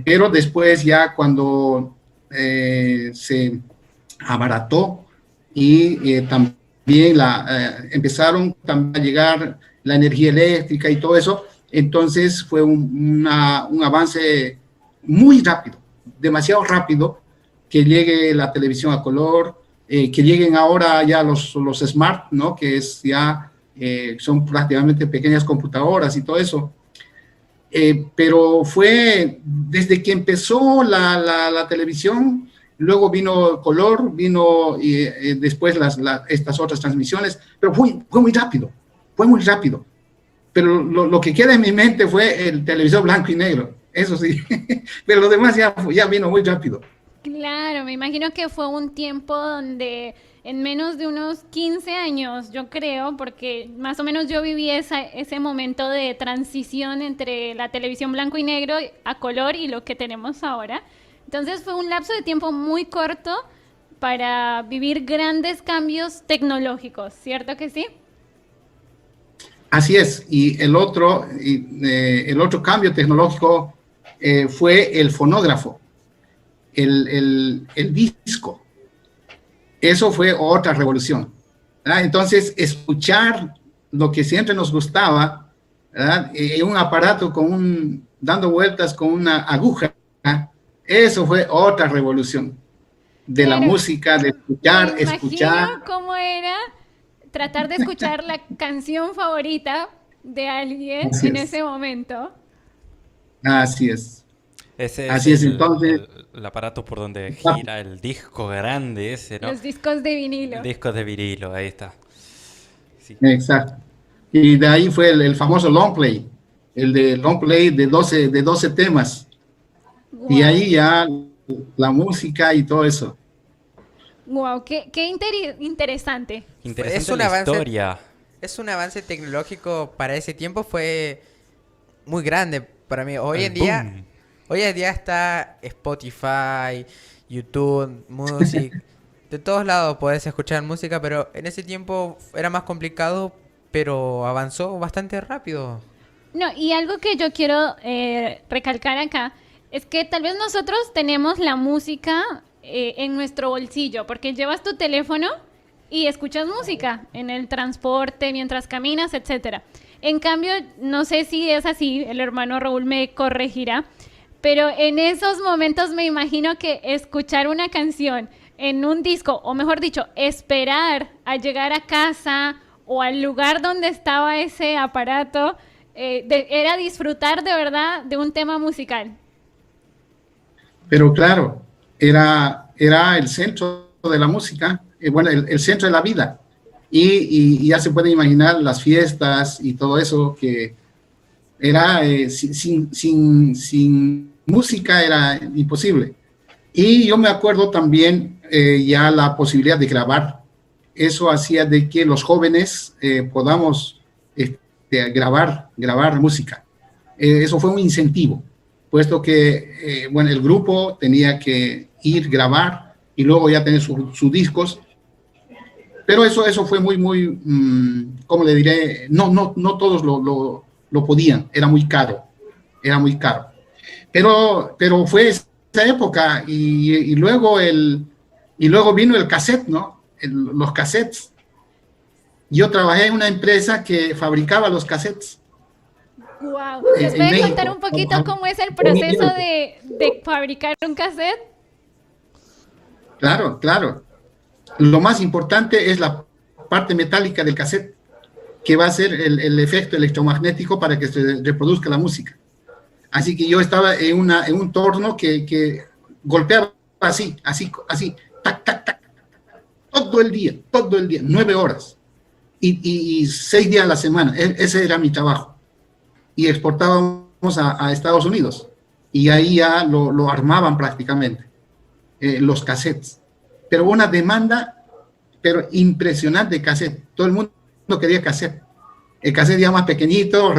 Pero después ya cuando se abarató y también empezaron también a llegar la energía eléctrica y todo eso, entonces fue un avance muy rápido, demasiado rápido, que llegue la televisión a color, que lleguen ahora ya los smart, ¿no? Que es ya, son prácticamente pequeñas computadoras y todo eso. Pero fue desde que empezó la televisión, luego vino color, vino después estas otras transmisiones, pero fue muy rápido, fue muy rápido. Pero lo que queda en mi mente fue el televisor blanco y negro, eso sí, pero lo demás ya vino muy rápido. Claro, me imagino que fue un tiempo donde en menos de unos 15 años, yo creo, porque más o menos yo viví ese momento de transición entre la televisión blanco y negro a color y lo que tenemos ahora. Entonces fue un lapso de tiempo muy corto para vivir grandes cambios tecnológicos, ¿cierto que sí? Así es, y el otro cambio tecnológico fue el fonógrafo, el disco. Eso fue otra revolución, ¿verdad? Entonces, escuchar lo que siempre nos gustaba, ¿verdad? Un aparato dando vueltas con una aguja, eso fue otra revolución de la música, de escuchar. Me imagino cómo era tratar de escuchar la canción favorita de alguien en ese momento. Así es. Ese Así es, el, entonces. el aparato por donde gira el disco grande ese, ¿no? Los discos de vinilo. Discos de vinilo, ahí está. Sí. Exacto. Y de ahí fue el famoso long play, el de long play de 12 temas. Wow. Y ahí ya la música y todo eso. Wow, qué interesante. Interesante es un la avance, historia. Es un avance tecnológico para ese tiempo, fue muy grande para mí. Hoy en día está Spotify, YouTube, Music, de todos lados podés escuchar música, pero en ese tiempo era más complicado, pero avanzó bastante rápido. No, y algo que yo quiero recalcar acá es que tal vez nosotros tenemos la música en nuestro bolsillo, porque llevas tu teléfono y escuchas música en el transporte, mientras caminas, etcétera. En cambio, no sé si es así, el hermano Raúl me corregirá, pero en esos momentos me imagino que escuchar una canción en un disco, o mejor dicho, esperar a llegar a casa o al lugar donde estaba ese aparato, era disfrutar de verdad de un tema musical. Pero claro, era el centro de la música, bueno, el centro de la vida. Y ya se pueden imaginar las fiestas y todo eso, que era sin música era imposible. Y yo me acuerdo también ya la posibilidad de grabar. Eso hacía de que los jóvenes podamos grabar música. Eso fue un incentivo, puesto que bueno, el grupo tenía que ir grabar y luego ya tener sus discos. Pero eso fue muy, ¿cómo le diré? No todos lo podían, era muy caro. Pero fue esa época y luego Y luego vino el cassette, ¿no? Los cassettes. Yo trabajé en una empresa que fabricaba los cassettes. Wow. En ¿Les pueden México. contar un poquito cómo es el proceso de fabricar un cassette? Claro, claro. Lo más importante es la parte metálica del cassette, que va a ser el efecto electromagnético para que se reproduzca la música. Así que yo estaba en un torno que golpeaba así, tac, tac, tac, todo el día, 9 horas y 6 días a la semana. Ese era mi trabajo. Y exportábamos a Estados Unidos y ahí ya lo armaban prácticamente, los cassettes. Pero una demanda, pero impresionante de cassette. Todo el mundo quería cassette. El cassette ya más pequeñito,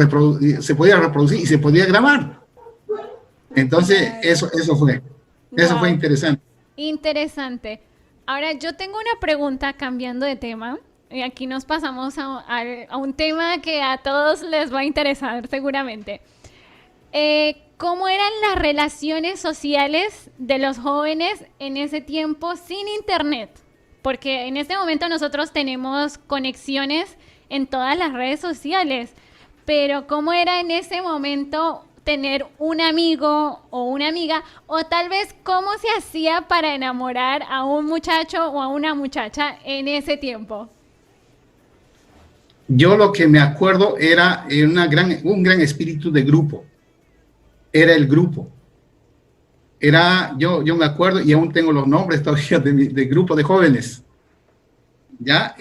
se podía reproducir y se podía grabar. Entonces, eso fue interesante. Interesante. Ahora, yo tengo una pregunta cambiando de tema. Y aquí nos pasamos a un tema que a todos les va a interesar seguramente. ¿Cómo eran las relaciones sociales de los jóvenes en ese tiempo sin internet? Porque en este momento nosotros tenemos conexiones en todas las redes sociales, pero ¿cómo era en ese momento tener un amigo o una amiga? O tal vez, ¿cómo se hacía para enamorar a un muchacho o a una muchacha en ese tiempo? Yo lo que me acuerdo era un gran espíritu de grupo. Era el grupo. Yo me acuerdo, y aún tengo los nombres todavía de grupo de jóvenes. ¿Ya?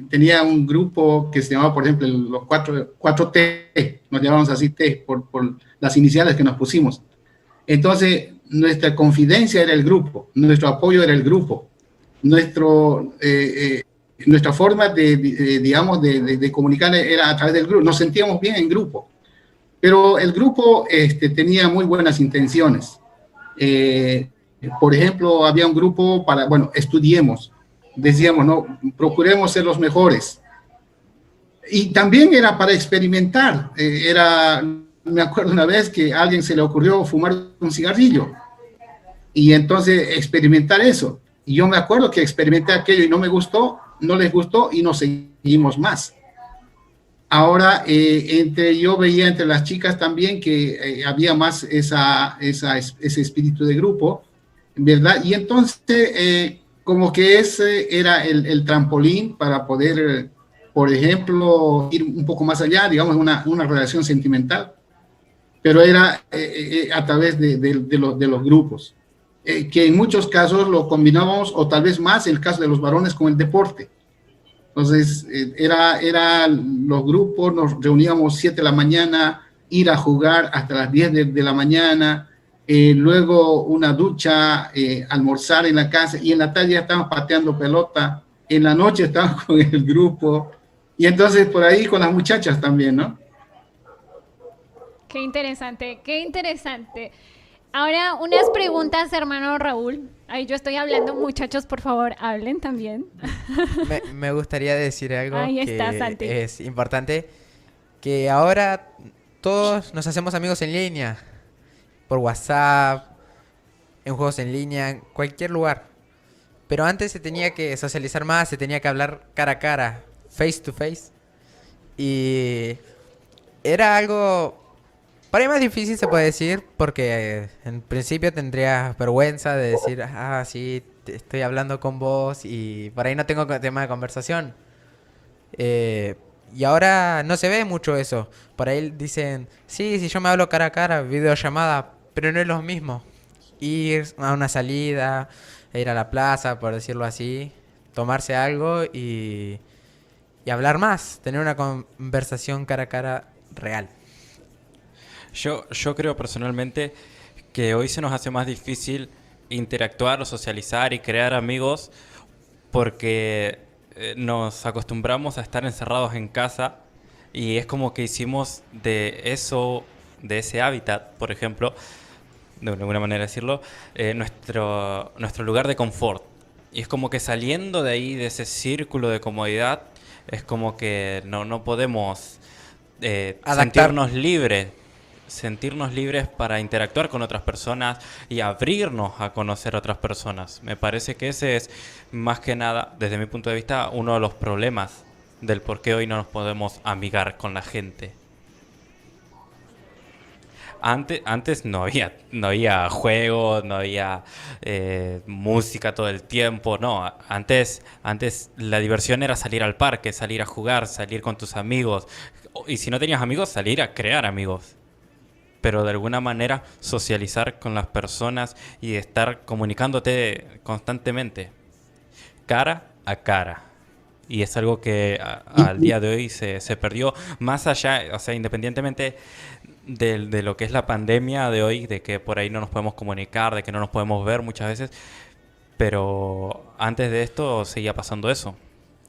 Tenía un grupo que se llamaba, por ejemplo, los 4T, nos llamábamos así T, por las iniciales que nos pusimos. Entonces, nuestra confidencia era el grupo, nuestro apoyo era el grupo, nuestra forma de comunicar era a través del grupo. Nos sentíamos bien en grupo, pero el grupo tenía muy buenas intenciones. Por ejemplo, había un grupo para, estudiemos, decíamos, no, procuremos ser los mejores. Y también era para experimentar. Me acuerdo una vez que a alguien se le ocurrió fumar un cigarrillo y entonces experimentar eso. Y yo me acuerdo que experimenté aquello y no me gustó, no les gustó y nos seguimos más. Ahora, yo veía entre las chicas también que había más ese espíritu de grupo, ¿verdad? Y entonces, como que ese era el trampolín para poder, por ejemplo, ir un poco más allá, digamos, una relación sentimental, pero era a través de los grupos, que en muchos casos lo combinábamos, o tal vez más el caso de los varones con el deporte. Entonces, era los grupos, nos reuníamos 7 de la mañana, ir a jugar hasta las 10 de la mañana, luego una ducha, almorzar en la casa, y en la tarde ya estábamos pateando pelota, en la noche estábamos con el grupo, y entonces por ahí con las muchachas también, ¿no? Qué interesante, qué interesante. Ahora, unas preguntas, hermano Raúl. Ahí yo estoy hablando, muchachos, por favor, hablen también. Me gustaría decir algo Ahí que está, Santi. es importante, que ahora todos nos hacemos amigos en línea, por WhatsApp, en juegos en línea, en cualquier lugar. Pero antes se tenía que socializar más, se tenía que hablar cara a cara, face to face. Y era algo para mí más difícil, se puede decir, porque en principio tendrías vergüenza de decir, sí, estoy hablando con vos y por ahí no tengo tema de conversación. Y ahora no se ve mucho eso. Por ahí dicen, sí, si yo me hablo cara a cara, videollamada, pero no es lo mismo. Ir a una salida, ir a la plaza, por decirlo así, tomarse algo y hablar más, tener una conversación cara a cara real. Yo creo personalmente que hoy se nos hace más difícil interactuar o socializar y crear amigos porque nos acostumbramos a estar encerrados en casa y es como que hicimos de ese hábitat, por ejemplo, de alguna manera decirlo, nuestro lugar de confort. Y es como que saliendo de ahí, de ese círculo de comodidad, es como que no podemos sentirnos libres sentirnos libres para interactuar con otras personas y abrirnos a conocer a otras personas. Me parece que ese es, más que nada, desde mi punto de vista, uno de los problemas del por qué hoy no nos podemos amigar con la gente. Antes no había juegos, no había música todo el tiempo, no. Antes la diversión era salir al parque, salir a jugar, salir con tus amigos. Y si no tenías amigos, salir a crear amigos. Pero de alguna manera socializar con las personas y estar comunicándote constantemente, cara a cara. Y es algo que al día de hoy se perdió, más allá, o sea, independientemente de lo que es la pandemia de hoy, de que por ahí no nos podemos comunicar, de que no nos podemos ver muchas veces, pero antes de esto seguía pasando eso,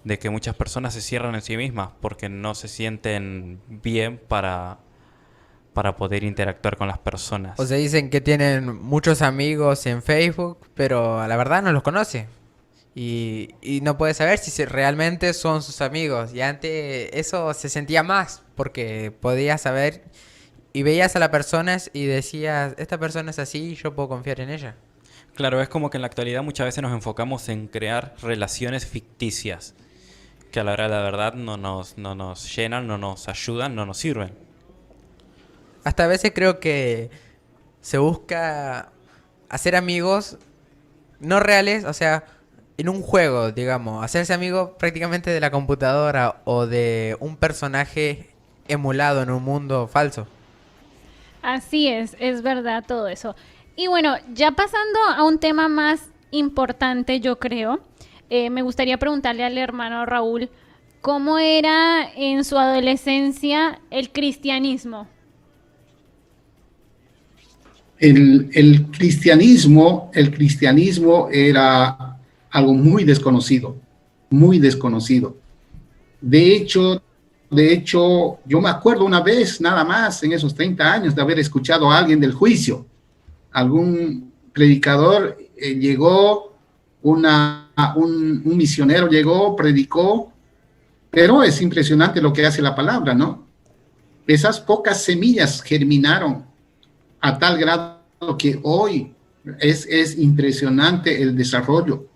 de que muchas personas se cierran en sí mismas porque no se sienten bien para poder interactuar con las personas. O sea, dicen que tienen muchos amigos en Facebook, pero la verdad no los conoce. Y no puede saber si realmente son sus amigos. Y antes eso se sentía más, porque podías saber y veías a las personas y decías, esta persona es así y yo puedo confiar en ella. Claro, es como que en la actualidad muchas veces nos enfocamos en crear relaciones ficticias, que a la hora de la verdad no nos llenan, no nos ayudan, no nos sirven. Hasta a veces creo que se busca hacer amigos no reales, o sea, en un juego, digamos, hacerse amigo prácticamente de la computadora o de un personaje emulado en un mundo falso. Así es verdad todo eso. Y bueno, ya pasando a un tema más importante, yo creo, me gustaría preguntarle al hermano Raúl, ¿cómo era en su adolescencia el cristianismo? El cristianismo era algo muy desconocido, muy desconocido. De hecho, yo me acuerdo una vez nada más en esos 30 años de haber escuchado a alguien del juicio. Algún predicador llegó, un misionero llegó, predicó, pero es impresionante lo que hace la palabra, ¿no? Esas pocas semillas germinaron a tal grado que hoy es impresionante el desarrollo.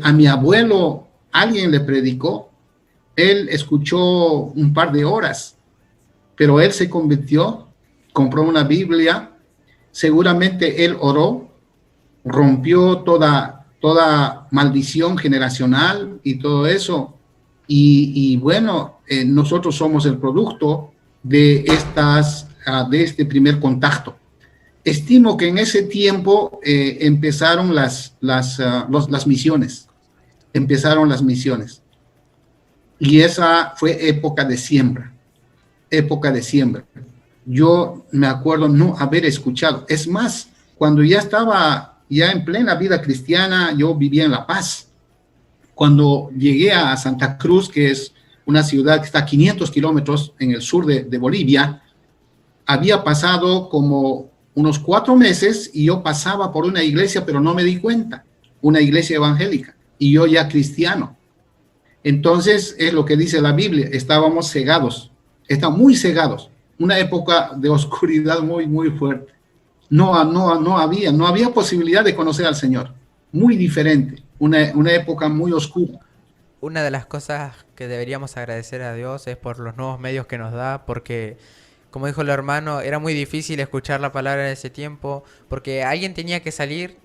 A mi abuelo alguien le predicó, él escuchó un par de horas, pero él se convirtió, compró una Biblia, seguramente él oró, rompió toda maldición generacional y todo eso, y bueno, nosotros somos el producto de este primer contacto. Estimo que en ese tiempo empezaron las misiones. Empezaron las misiones. Y esa fue época de siembra. Época de siembra. Yo me acuerdo no haber escuchado. Es más, cuando ya estaba en plena vida cristiana, yo vivía en La Paz. Cuando llegué a Santa Cruz, que es una ciudad que está a 500 kilómetros en el sur de Bolivia, había pasado como unos 4 meses y yo pasaba por una iglesia, pero no me di cuenta, una iglesia evangélica, y yo ya cristiano. Entonces, es lo que dice la Biblia, estábamos cegados, muy cegados, una época de oscuridad muy, muy fuerte. No había posibilidad de conocer al Señor, muy diferente, una época muy oscura. Una de las cosas que deberíamos agradecer a Dios es por los nuevos medios que nos da, porque como dijo el hermano, era muy difícil escuchar la palabra en ese tiempo, porque alguien tenía que salir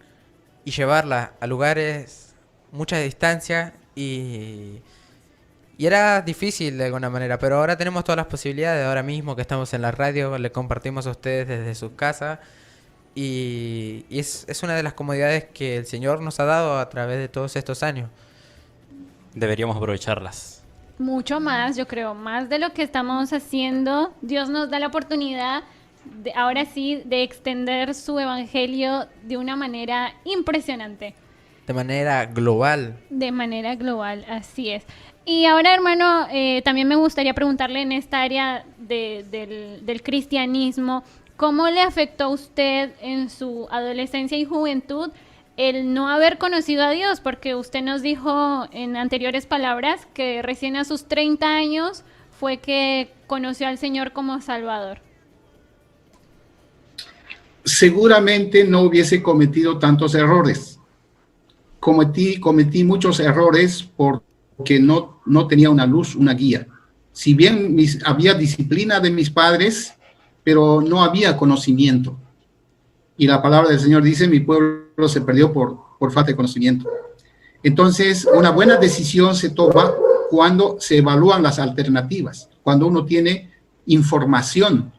y llevarla a lugares mucha distancia y era difícil de alguna manera, pero ahora tenemos todas las posibilidades. Ahora mismo que estamos en la radio, le compartimos a ustedes desde sus casas y es una de las comodidades que el Señor nos ha dado a través de todos estos años. Deberíamos aprovecharlas. Mucho más, yo creo, más de lo que estamos haciendo. Dios nos da la oportunidad, ahora sí, de extender su evangelio de una manera impresionante. De manera global. De manera global, así es. Y ahora, hermano, también me gustaría preguntarle en esta área del cristianismo, ¿cómo le afectó a usted en su adolescencia y juventud el no haber conocido a Dios? Porque usted nos dijo en anteriores palabras que recién a sus 30 años fue que conoció al Señor como Salvador. seguramente no hubiese cometido tantos errores. Cometí muchos errores porque no tenía una luz, una guía. Si bien había disciplina de mis padres, pero no había conocimiento. Y la palabra del Señor dice, mi pueblo se perdió por falta de conocimiento. Entonces, una buena decisión se toma cuando se evalúan las alternativas, cuando uno tiene información.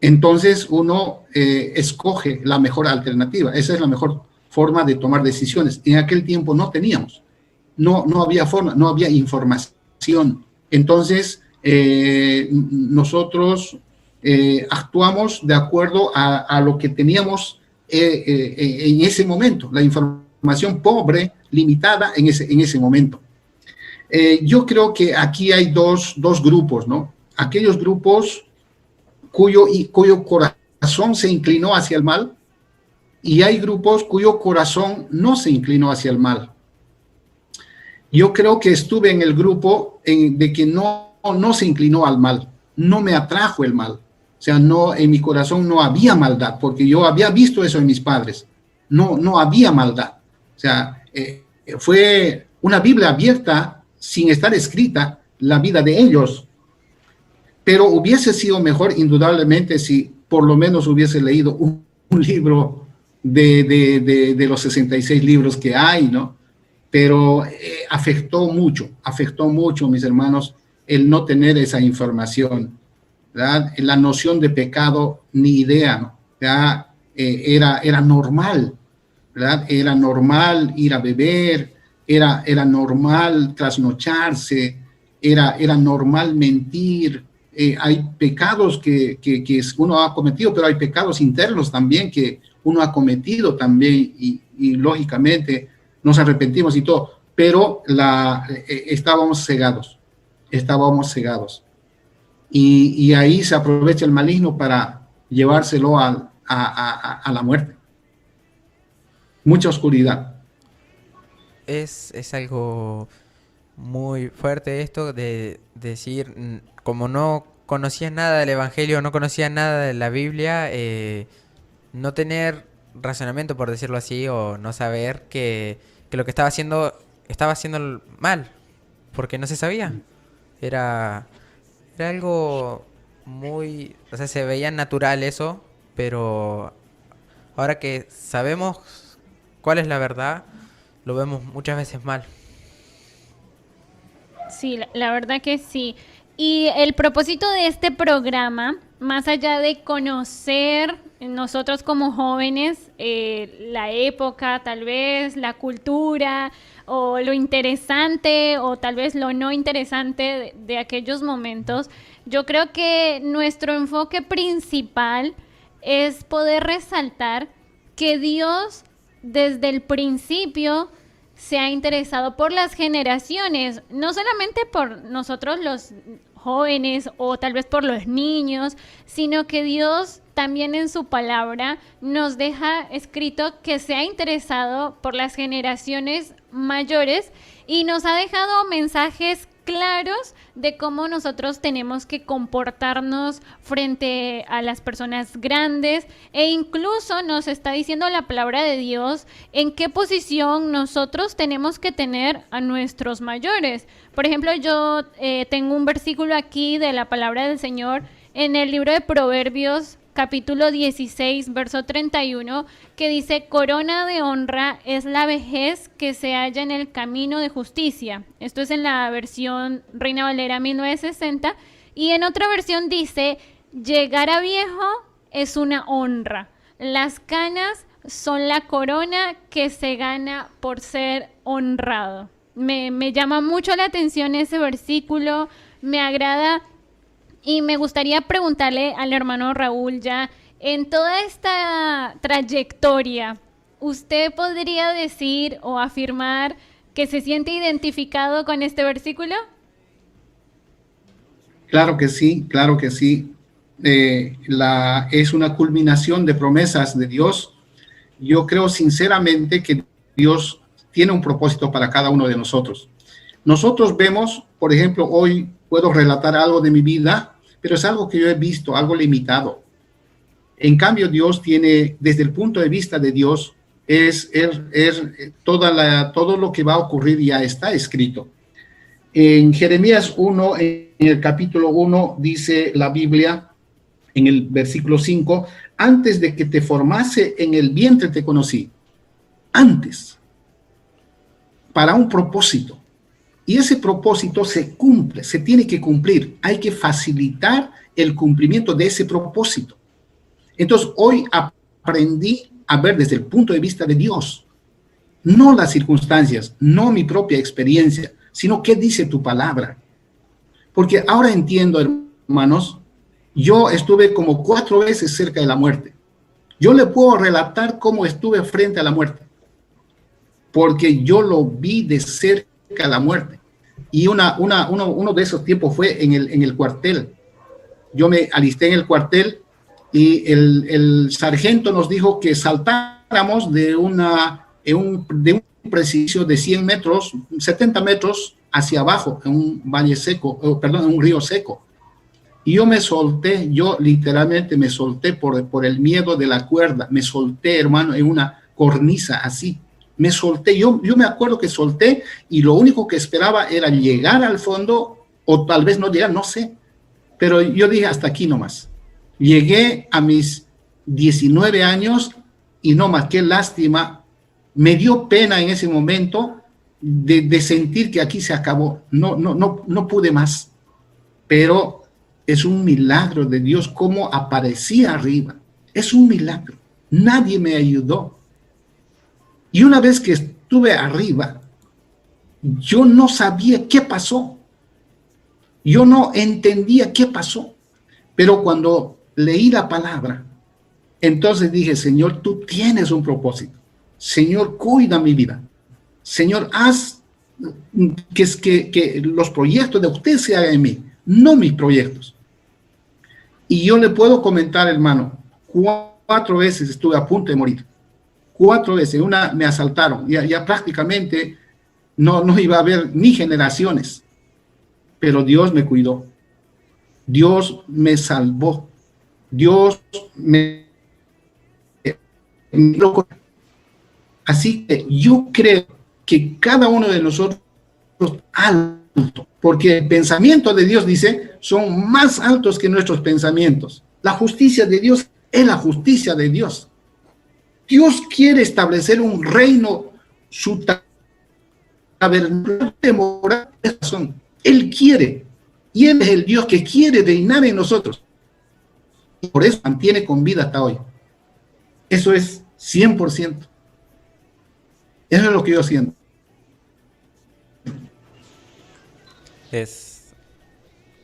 Entonces, uno escoge la mejor alternativa. Esa es la mejor forma de tomar decisiones. En aquel tiempo no teníamos. No había forma, no había información. Entonces, nosotros actuamos de acuerdo a lo que teníamos en ese momento, la información pobre, limitada en ese momento. Yo creo que aquí hay dos grupos, ¿no? Aquellos grupos cuyo corazón se inclinó hacia el mal, y hay grupos cuyo corazón no se inclinó hacia el mal. Yo creo que estuve en el grupo de que no se inclinó al mal, no me atrajo el mal. O sea, en mi corazón no había maldad, porque yo había visto eso en mis padres. No había maldad. O sea, fue una Biblia abierta sin estar escrita la vida de ellos. Pero hubiese sido mejor, indudablemente, si por lo menos hubiese leído un libro de los 66 libros que hay, ¿no? Pero afectó mucho, mis hermanos, el no tener esa información, ¿verdad? La noción de pecado, ni idea, ¿no? ¿Verdad? Era normal, ¿verdad? Era normal ir a beber, era normal trasnocharse, era normal mentir. Hay pecados que uno ha cometido, pero hay pecados internos también que uno ha cometido también y lógicamente nos arrepentimos y todo, pero estábamos cegados. Y ahí se aprovecha el maligno para llevárselo a la muerte. Mucha oscuridad. Es algo muy fuerte esto de decir, como no conocías nada del Evangelio, no conocías nada de la Biblia, no tener razonamiento, por decirlo así, o no saber que lo que estaba haciendo mal, porque no se sabía. Era algo muy, o sea, se veía natural eso, pero ahora que sabemos cuál es la verdad, lo vemos muchas veces mal. Sí, la verdad que sí. Y el propósito de este programa, más allá de conocer nosotros como jóvenes la época, tal vez la cultura o lo interesante o tal vez lo no interesante de aquellos momentos, yo creo que nuestro enfoque principal es poder resaltar que Dios desde el principio se ha interesado por las generaciones, no solamente por nosotros los jóvenes o tal vez por los niños, sino que Dios también en su palabra nos deja escrito que se ha interesado por las generaciones mayores y nos ha dejado mensajes claros de cómo nosotros tenemos que comportarnos frente a las personas grandes, e incluso nos está diciendo la palabra de Dios en qué posición nosotros tenemos que tener a nuestros mayores. Por ejemplo, yo tengo un versículo aquí de la palabra del Señor en el libro de Proverbios, capítulo 16, verso 31, que dice: corona de honra es la vejez que se halla en el camino de justicia. Esto es en la versión Reina Valera 1960. Y en otra versión dice: llegar a viejo es una honra. Las canas son la corona que se gana por ser honrado. Me llama mucho la atención ese versículo, me agrada. Y me gustaría preguntarle al hermano Raúl, ya en toda esta trayectoria, ¿usted podría decir o afirmar que se siente identificado con este versículo? Claro que sí, claro que sí. Es una culminación de promesas de Dios. Yo creo sinceramente que Dios tiene un propósito para cada uno de nosotros. Nosotros vemos, por ejemplo, hoy puedo relatar algo de mi vida, pero es algo que yo he visto, algo limitado. En cambio, Dios tiene, desde el punto de vista de Dios, todo lo que va a ocurrir ya está escrito. En Jeremías 1, en el capítulo 1, dice la Biblia, en el versículo 5, antes de que te formase en el vientre te conocí. Antes, para un propósito. Y ese propósito se cumple, se tiene que cumplir. Hay que facilitar el cumplimiento de ese propósito. Entonces, hoy aprendí a ver desde el punto de vista de Dios, no las circunstancias, no mi propia experiencia, sino qué dice tu palabra. Porque ahora entiendo, hermanos, yo estuve como 4 veces cerca de la muerte. Yo le puedo relatar cómo estuve frente a la muerte, porque yo lo vi de cerca a la muerte. Y uno de esos tiempos fue en el cuartel. Yo me alisté en el cuartel y el sargento nos dijo que saltáramos de un precipicio de 100 metros, 70 metros hacia abajo, en un valle seco, en un río seco. Y yo me solté, yo literalmente me solté por el miedo de la cuerda, me solté, hermano, en una cornisa así. Me solté, yo me acuerdo que solté y lo único que esperaba era llegar al fondo o tal vez no llegar, no sé. Pero yo dije hasta aquí nomás. Llegué a mis 19 años y no más, qué lástima. Me dio pena en ese momento de sentir que aquí se acabó. No pude más. Pero es un milagro de Dios cómo aparecí arriba. Es un milagro. Nadie me ayudó. Y una vez que estuve arriba, yo no sabía qué pasó. Yo no entendía qué pasó. Pero cuando leí la palabra, entonces dije, Señor, tú tienes un propósito. Señor, cuida mi vida. Señor, haz que los proyectos de usted se hagan en mí, no mis proyectos. Y yo le puedo comentar, hermano, 4 veces estuve a punto de morir. 4 veces. Una me asaltaron. Ya prácticamente no iba a haber ni generaciones. Pero Dios me cuidó. Dios me salvó. Dios me... Así que yo creo que cada uno de nosotros alto, porque el pensamiento de Dios, dice, son más altos que nuestros pensamientos. La justicia de Dios es la justicia de Dios. Dios quiere establecer un reino, su tabernáculo de morada. Él quiere, y Él es el Dios que quiere reinar en nosotros. Y por eso mantiene con vida hasta hoy. Eso es 100%. Eso es lo que yo siento. Es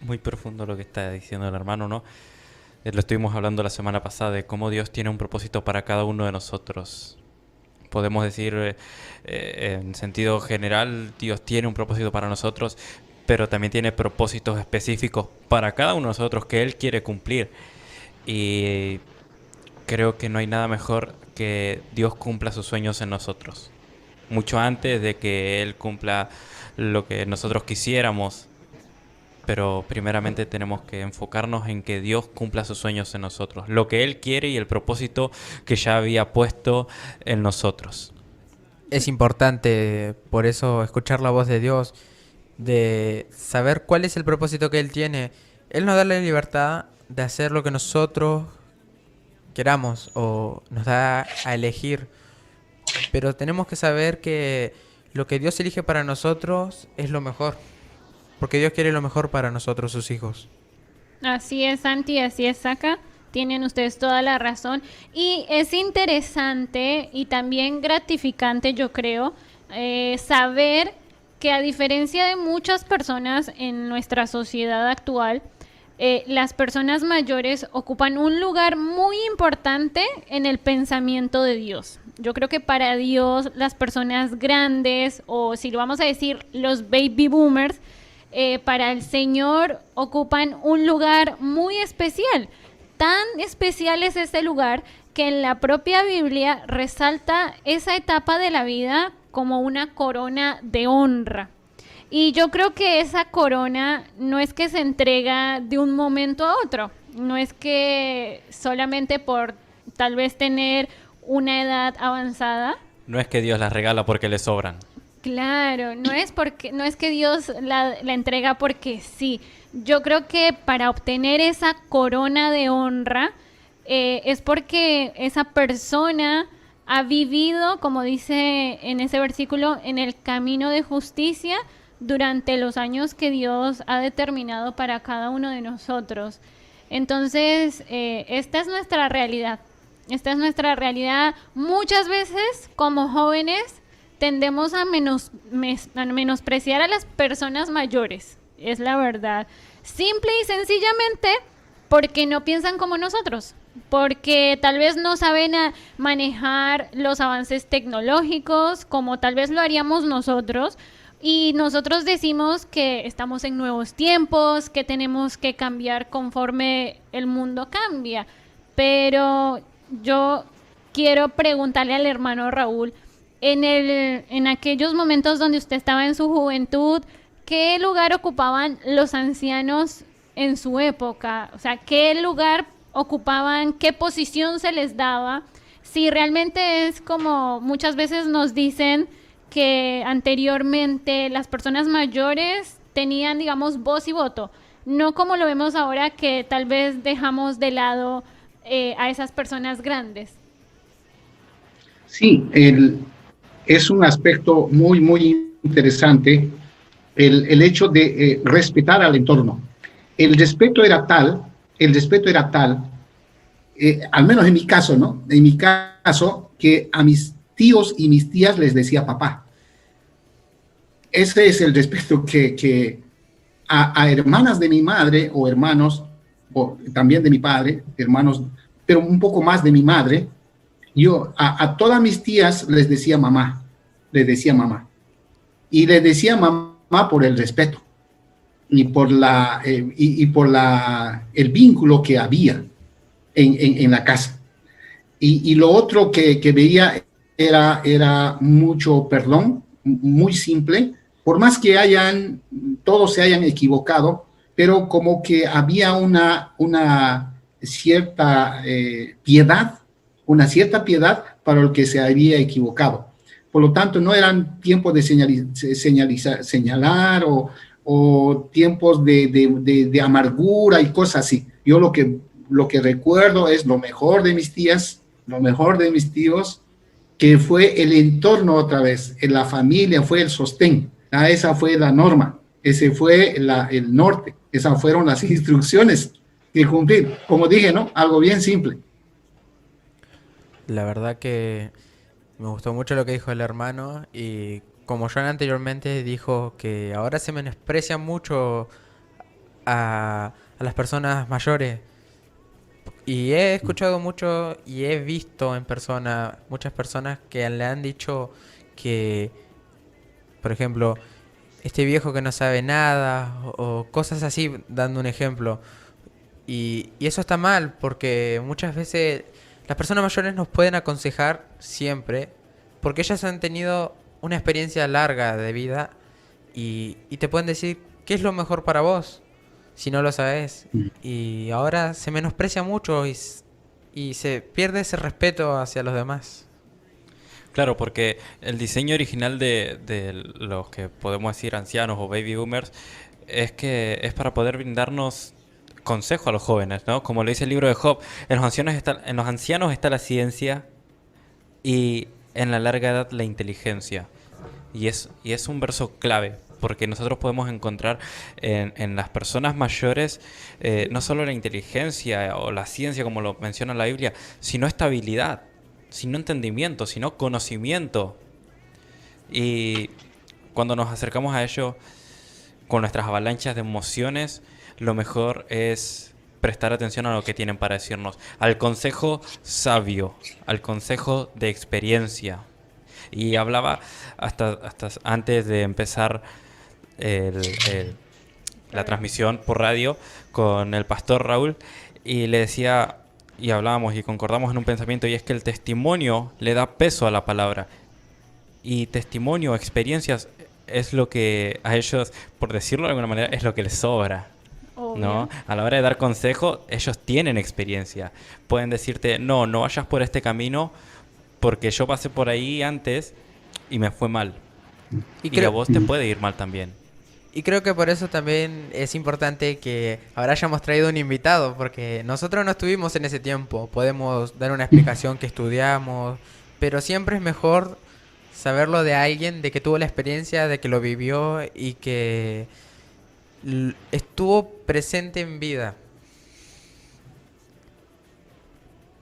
muy profundo lo que está diciendo el hermano, ¿no? Lo estuvimos hablando la semana pasada de cómo Dios tiene un propósito para cada uno de nosotros. Podemos decir, en sentido general, Dios tiene un propósito para nosotros, pero también tiene propósitos específicos para cada uno de nosotros que Él quiere cumplir. Y creo que no hay nada mejor que Dios cumpla sus sueños en nosotros. Mucho antes de que Él cumpla lo que nosotros quisiéramos. Pero primeramente tenemos que enfocarnos en que Dios cumpla sus sueños en nosotros. Lo que Él quiere y el propósito que ya había puesto en nosotros. Es importante, por eso, escuchar la voz de Dios, de saber cuál es el propósito que Él tiene. Él nos da la libertad de hacer lo que nosotros queramos o nos da a elegir. Pero tenemos que saber que lo que Dios elige para nosotros es lo mejor. Porque Dios quiere lo mejor para nosotros, sus hijos. Así es, Santi, así es, Saka. Tienen ustedes toda la razón. Y es interesante y también gratificante, yo creo, saber que a diferencia de muchas personas en nuestra sociedad actual, las personas mayores ocupan un lugar muy importante en el pensamiento de Dios. Yo creo que para Dios las personas grandes, o si lo vamos a decir, los baby boomers, para el Señor ocupan un lugar muy especial. Tan especial es este lugar que en la propia Biblia resalta esa etapa de la vida como una corona de honra. Y yo creo que esa corona no es que se entrega de un momento a otro. no es que solamente por tal vez tener una edad avanzada. No es que Dios las regala porque le sobran. Claro, no es que Dios la entrega porque sí. Yo creo que para obtener esa corona de honra es porque esa persona ha vivido, como dice en ese versículo, en el camino de justicia durante los años que Dios ha determinado para cada uno de nosotros. Entonces, esta es nuestra realidad. Esta es nuestra realidad. Muchas veces, como jóvenes, tendemos a menospreciar a las personas mayores. Es la verdad. Simple y sencillamente porque no piensan como nosotros. Porque tal vez no saben manejar los avances tecnológicos como tal vez lo haríamos nosotros. Y nosotros decimos que estamos en nuevos tiempos, que tenemos que cambiar conforme el mundo cambia. Pero yo quiero preguntarle al hermano Raúl, en aquellos momentos donde usted estaba en su juventud, ¿qué lugar ocupaban los ancianos en su época? O sea, ¿qué lugar ocupaban? ¿Qué posición se les daba? Si realmente es como muchas veces nos dicen que anteriormente las personas mayores tenían, digamos, voz y voto, no como lo vemos ahora que tal vez dejamos de lado a esas personas grandes. Sí, es un aspecto muy, muy interesante el hecho de respetar al entorno. El respeto era tal, al menos en mi caso, ¿no? En mi caso, que a mis tíos y mis tías les decía papá. Ese es el respeto que a hermanas de mi madre o hermanos, o también de mi padre, hermanos, pero un poco más de mi madre, yo a todas mis tías les decía mamá. Y les decía mamá por el respeto y por el vínculo que había en la casa. Y lo otro que veía era mucho perdón, muy simple, por más que todos se hayan equivocado, pero como que había una cierta piedad para el que se había equivocado. Por lo tanto, no eran tiempos de señalar o tiempos de amargura y cosas así. Yo lo que recuerdo es lo mejor de mis tías, lo mejor de mis tíos, que fue el entorno otra vez, en la familia fue el sostén. Esa fue la norma, ese fue el norte, esas fueron las instrucciones que cumplir. Como dije, ¿no? Algo bien simple. La verdad que me gustó mucho lo que dijo el hermano y como Joan anteriormente dijo que ahora se menosprecia mucho a las personas mayores. Y he escuchado mucho y he visto en persona muchas personas que le han dicho que, por ejemplo, este viejo que no sabe nada o cosas así, dando un ejemplo. Y eso está mal porque muchas veces las personas mayores nos pueden aconsejar siempre porque ellas han tenido una experiencia larga de vida y te pueden decir qué es lo mejor para vos. Si no lo sabes. Y ahora se menosprecia mucho y se pierde ese respeto hacia los demás. Claro, porque el diseño original de los que podemos decir ancianos o baby boomers es que es para poder brindarnos consejo a los jóvenes, ¿no? Como lo dice el libro de Job, en los ancianos está la ciencia y en la larga edad la inteligencia. Y es un verso clave. Porque nosotros podemos encontrar en las personas mayores no solo la inteligencia o la ciencia, como lo menciona la Biblia, sino estabilidad, sino entendimiento, sino conocimiento. Y cuando nos acercamos a ello con nuestras avalanchas de emociones, lo mejor es prestar atención a lo que tienen para decirnos, al consejo sabio, al consejo de experiencia. Y hablaba hasta antes de empezar la transmisión por radio con el pastor Raúl y le decía y hablábamos y concordamos en un pensamiento y es que el testimonio le da peso a la palabra y testimonio, experiencias es lo que a ellos, por decirlo de alguna manera, es lo que les sobra. Obvio. ¿no? A la hora de dar consejo, ellos tienen experiencia. Pueden decirte, no vayas por este camino porque yo pasé por ahí antes y me fue mal. Y a vos te puede ir mal también. Y creo que por eso también es importante que ahora hayamos traído un invitado, porque nosotros no estuvimos en ese tiempo. Podemos dar una explicación que estudiamos, pero siempre es mejor saberlo de alguien, de que tuvo la experiencia, de que lo vivió y que estuvo presente en vida.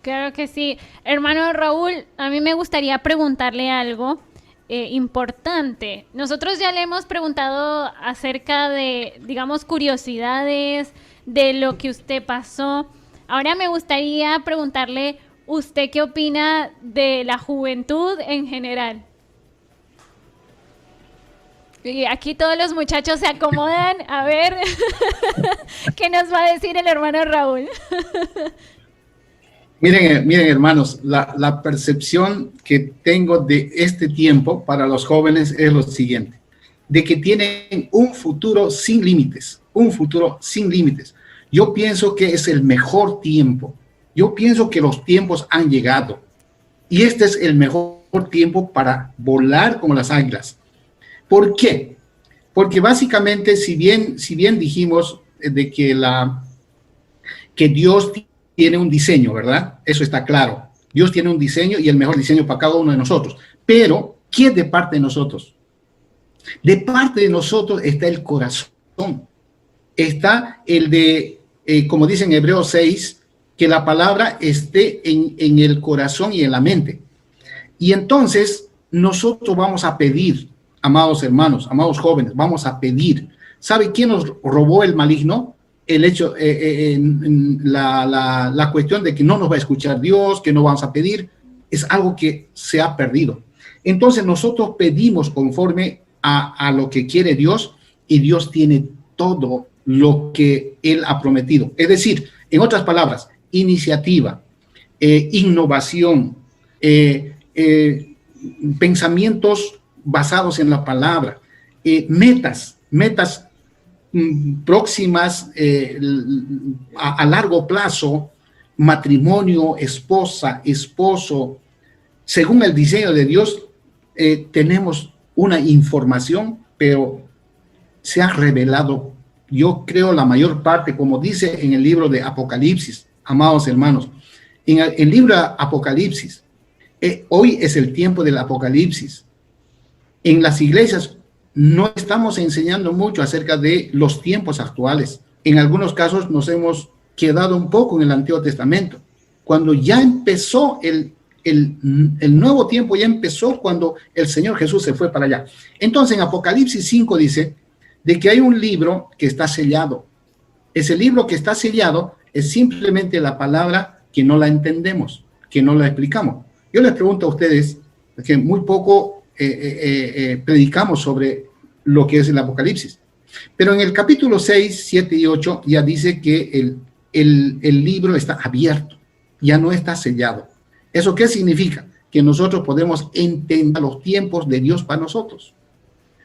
Claro que sí. Hermano Raúl, a mí me gustaría preguntarle algo importante. Nosotros ya le hemos preguntado acerca de, digamos, curiosidades de lo que usted pasó. Ahora me gustaría preguntarle, ¿usted qué opina de la juventud en general? Y aquí todos los muchachos se acomodan. A ver, ¿qué nos va a decir el hermano Raúl? Miren, hermanos, la percepción que tengo de este tiempo para los jóvenes es lo siguiente, de que tienen un futuro sin límites, un futuro sin límites. Yo pienso que es el mejor tiempo. Yo pienso que los tiempos han llegado y este es el mejor tiempo para volar como las águilas. ¿Por qué? Porque básicamente, si bien dijimos de que Dios tiene un diseño, ¿verdad? Eso está claro. Dios tiene un diseño y el mejor diseño para cada uno de nosotros. Pero, ¿qué es de parte de nosotros? De parte de nosotros está el corazón. Está el de, como dice en Hebreos 6, que la palabra esté en el corazón y en la mente. Y entonces, nosotros vamos a pedir, amados hermanos, amados jóvenes, vamos a pedir. ¿Sabe quién nos robó el maligno? El hecho, la cuestión de que no nos va a escuchar Dios, que no vamos a pedir, es algo que se ha perdido. Entonces nosotros pedimos conforme a lo que quiere Dios y Dios tiene todo lo que Él ha prometido. Es decir, en otras palabras, iniciativa, innovación, pensamientos basados en la palabra, metas próximas a largo plazo, matrimonio, esposa, esposo, según el diseño de Dios, tenemos una información, pero se ha revelado, yo creo, la mayor parte, como dice en el libro de Apocalipsis, amados hermanos, en el libro de Apocalipsis, hoy es el tiempo del Apocalipsis. En las iglesias no estamos enseñando mucho acerca de los tiempos actuales. En algunos casos nos hemos quedado un poco en el Antiguo Testamento. Cuando ya empezó el nuevo tiempo, ya empezó cuando el Señor Jesús se fue para allá. Entonces en Apocalipsis 5 dice de que hay un libro que está sellado. Ese libro que está sellado es simplemente la palabra que no la entendemos, que no la explicamos. Yo les pregunto a ustedes, que muy poco predicamos sobre lo que es el Apocalipsis. Pero en el capítulo 6, 7 y 8 ya dice que el libro está abierto, ya no está sellado. ¿Eso qué significa? Que nosotros podemos entender los tiempos de Dios para nosotros.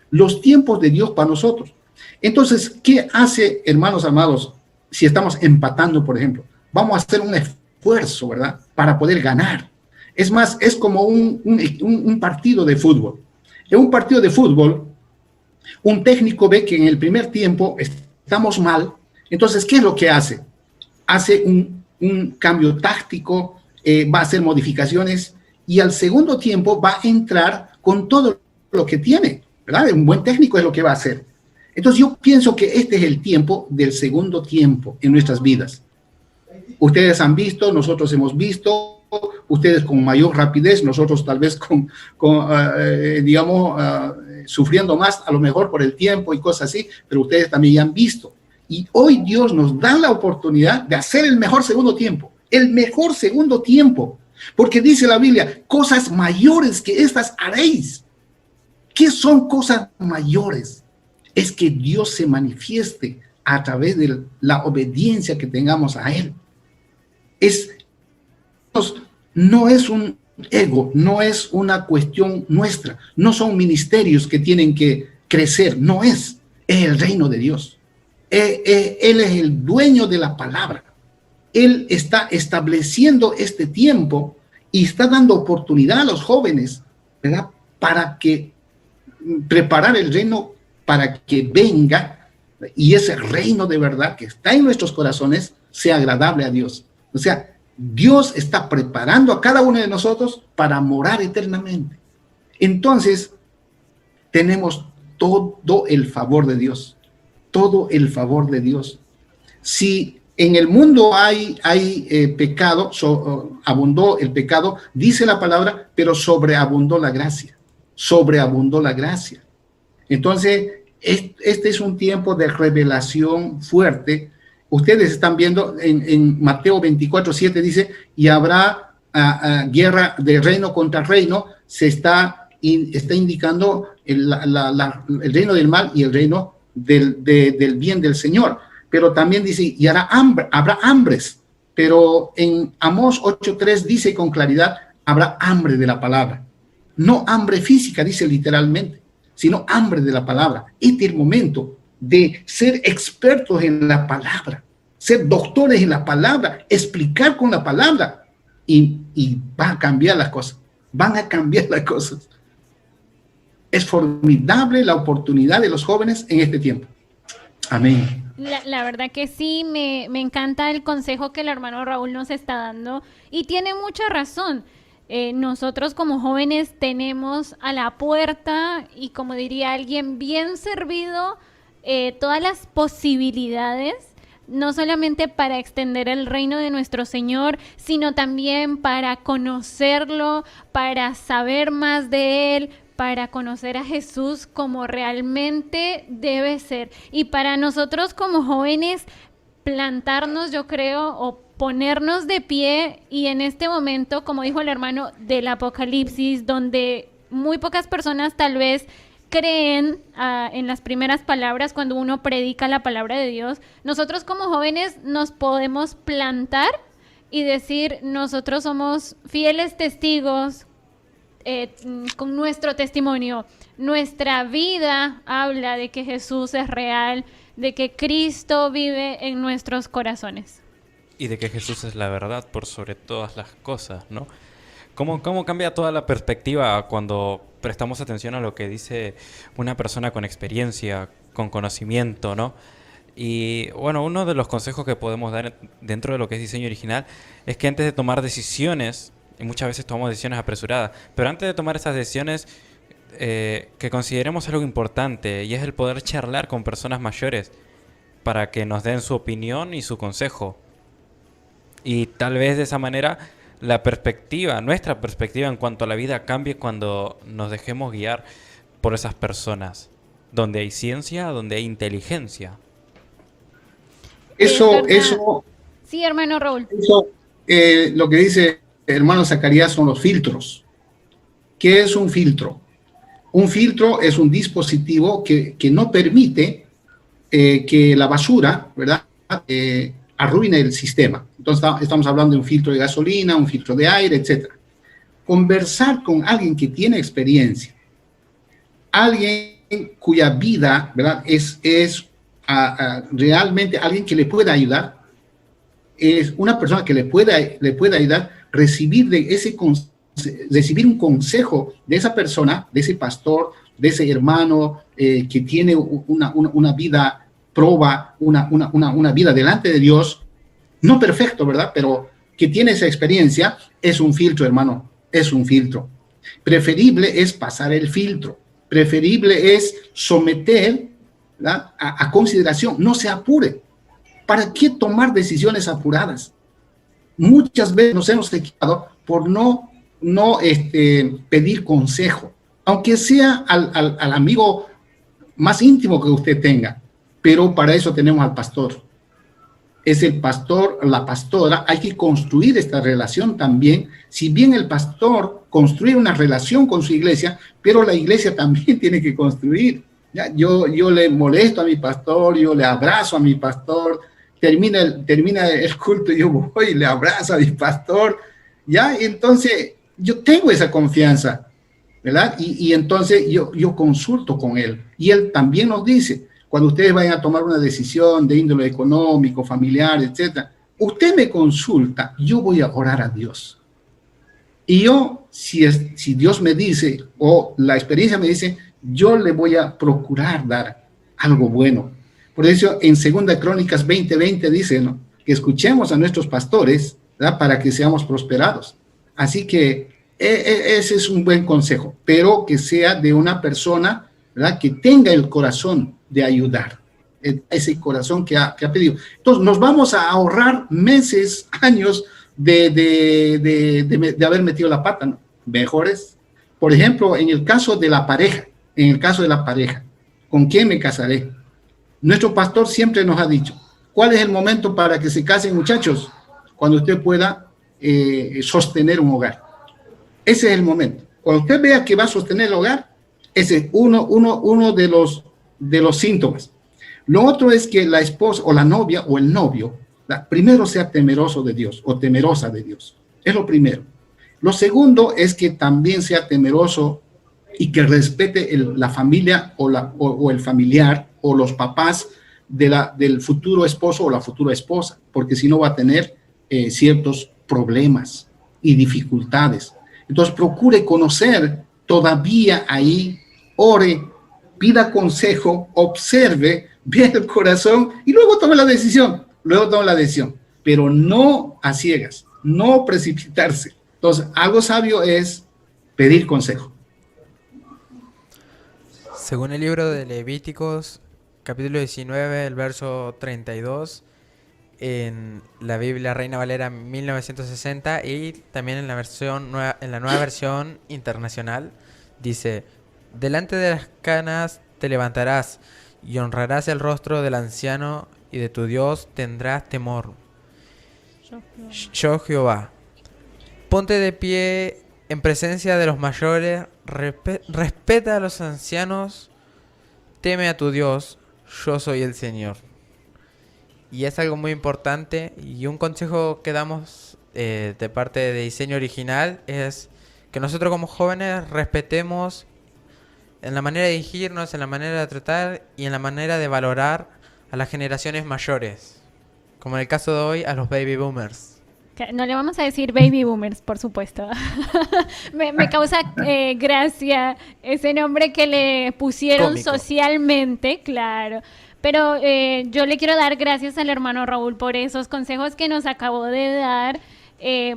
Los tiempos de Dios para nosotros. Entonces, ¿qué hace, hermanos amados, si estamos empatando, por ejemplo? Vamos a hacer un esfuerzo, ¿verdad? Para poder ganar. Es más, es como un partido de fútbol. En un partido de fútbol, un técnico ve que en el primer tiempo estamos mal. Entonces, ¿qué es lo que hace? Hace un cambio táctico, va a hacer modificaciones y al segundo tiempo va a entrar con todo lo que tiene, ¿verdad? Un buen técnico es lo que va a hacer. Entonces, yo pienso que este es el tiempo del segundo tiempo en nuestras vidas. Ustedes han visto, nosotros hemos visto, ustedes con mayor rapidez, nosotros tal vez sufriendo más, a lo mejor por el tiempo y cosas así, pero ustedes también ya han visto. Y hoy Dios nos da la oportunidad de hacer el mejor segundo tiempo, porque dice la Biblia, cosas mayores que estas haréis. ¿Qué son cosas mayores? Es que Dios se manifieste a través de la obediencia que tengamos a Él. No es un ego, no es una cuestión nuestra, no son ministerios que tienen que crecer, no es el reino de Dios. Él es el dueño de la palabra. Él está estableciendo este tiempo y está dando oportunidad a los jóvenes, ¿verdad? Para que preparar el reino para que venga y ese reino de verdad que está en nuestros corazones sea agradable a Dios. O sea, Dios está preparando a cada uno de nosotros para morar eternamente. Entonces, tenemos todo el favor de Dios, todo el favor de Dios. Si en el mundo hay pecado, abundó el pecado, dice la palabra, pero sobreabundó la gracia, sobreabundó la gracia. Entonces, este es un tiempo de revelación fuerte. Ustedes están viendo en Mateo 24:7 dice, y habrá guerra de reino contra reino, se está indicando el reino del mal y el reino del bien del Señor. Pero también dice, y habrá hambres. Pero en Amós 8:3 dice con claridad, habrá hambre de la palabra. No hambre física, dice literalmente, sino hambre de la palabra. Este es el momento de ser expertos en la palabra, ser doctores en la palabra, explicar con la palabra, y van a cambiar las cosas, van a cambiar las cosas. Es formidable la oportunidad de los jóvenes en este tiempo. Amén. La verdad que sí, me encanta el consejo que el hermano Raúl nos está dando y tiene mucha razón. Nosotros como jóvenes tenemos a la puerta y, como diría alguien bien servido, todas las posibilidades, no solamente para extender el reino de nuestro Señor, sino también para conocerlo, para saber más de Él, para conocer a Jesús como realmente debe ser. Y para nosotros como jóvenes, plantarnos, yo creo, o ponernos de pie, y en este momento, como dijo el hermano, del Apocalipsis, donde muy pocas personas tal vez creen en las primeras palabras cuando uno predica la palabra de Dios, nosotros como jóvenes nos podemos plantar y decir, nosotros somos fieles testigos, con nuestro testimonio, nuestra vida habla de que Jesús es real, de que Cristo vive en nuestros corazones. Y de que Jesús es la verdad por sobre todas las cosas, ¿no? ¿Cómo cambia toda la perspectiva cuando prestamos atención a lo que dice una persona con experiencia, con conocimiento, ¿no? Y bueno, uno de los consejos que podemos dar dentro de lo que es diseño original es que antes de tomar decisiones, y muchas veces tomamos decisiones apresuradas, pero antes de tomar esas decisiones, que consideremos algo importante, y es el poder charlar con personas mayores para que nos den su opinión y su consejo. Y tal vez de esa manera nuestra perspectiva en cuanto a la vida cambie cuando nos dejemos guiar por esas personas, donde hay ciencia, donde hay inteligencia. Eso, sí, hermano Raúl. Eso, lo que dice hermano Zacarías son los filtros. ¿Qué es un filtro? Un filtro es un dispositivo que no permite que la basura, ¿verdad?, arruine el sistema. Entonces estamos hablando de un filtro de gasolina, un filtro de aire, etc. Conversar con alguien que tiene experiencia, alguien cuya vida, ¿verdad?, es realmente alguien que le pueda ayudar, es una persona que le pueda ayudar, recibir un consejo de esa persona, de ese pastor, de ese hermano que tiene una vida proba, una vida delante de Dios, no perfecto, ¿verdad?, pero que tiene esa experiencia, es un filtro, hermano, es un filtro. Preferible es pasar el filtro, preferible es someter, ¿verdad?, a consideración, no se apure. ¿Para qué tomar decisiones apuradas? Muchas veces nos hemos equivocado por no pedir consejo, aunque sea al amigo más íntimo que usted tenga, pero para eso tenemos al pastor. Es el pastor, la pastora, hay que construir esta relación también. Si bien el pastor construye una relación con su iglesia, pero la iglesia también tiene que construir. ¿Ya? Yo le molesto a mi pastor, yo le abrazo a mi pastor, termina el culto y yo voy y le abrazo a mi pastor, ¿ya? Entonces yo tengo esa confianza, ¿verdad? Y entonces yo consulto con él, y él también nos dice, cuando ustedes vayan a tomar una decisión de índole económico, familiar, etcétera, usted me consulta, yo voy a orar a Dios. Y yo, si Dios me dice, o la experiencia me dice, yo le voy a procurar dar algo bueno. Por eso en 2 Crónicas 20:20 dice, ¿no?, que escuchemos a nuestros pastores, ¿verdad?, para que seamos prosperados. Así que ese es un buen consejo, pero que sea de una persona, ¿verdad?, que tenga el corazón de ayudar, ese corazón que ha pedido. Entonces nos vamos a ahorrar meses, años de haber metido la pata, ¿no? Mejores. Por ejemplo, en el caso de la pareja, ¿con quién me casaré? Nuestro pastor siempre nos ha dicho, ¿cuál es el momento para que se casen, muchachos? Cuando usted pueda sostener un hogar. Ese es el momento. Cuando usted vea que va a sostener el hogar, ese es uno de los síntomas. Lo otro es que la esposa o la novia o el novio, primero sea temeroso de Dios o temerosa de Dios. Es lo primero. Lo segundo es que también sea temeroso y que respete la familia o el familiar o los papás del futuro esposo o la futura esposa, porque si no va a tener ciertos problemas y dificultades. Entonces procure conocer todavía ahí, ore, pida consejo, observe, vea el corazón y luego tome la decisión. Pero no a ciegas, no precipitarse. Entonces, algo sabio es pedir consejo. Según el libro de Levíticos, capítulo 19, el verso 32, en la Biblia Reina Valera 1960 y también en la nueva versión internacional, dice: delante de las canas te levantarás y honrarás el rostro del anciano y de tu Dios tendrás temor. Yo Jehová. Ponte de pie en presencia de los mayores, respeta a los ancianos, teme a tu Dios, yo soy el Señor. Y es algo muy importante, y un consejo que damos de parte de Diseño Original es que nosotros como jóvenes respetemos en la manera de dirigirnos, en la manera de tratar y en la manera de valorar a las generaciones mayores, como en el caso de hoy a los baby boomers. No le vamos a decir baby boomers, por supuesto. me causa gracia ese nombre que le pusieron Cómico. Socialmente, claro. Pero yo le quiero dar gracias al hermano Raúl por esos consejos que nos acabó de dar,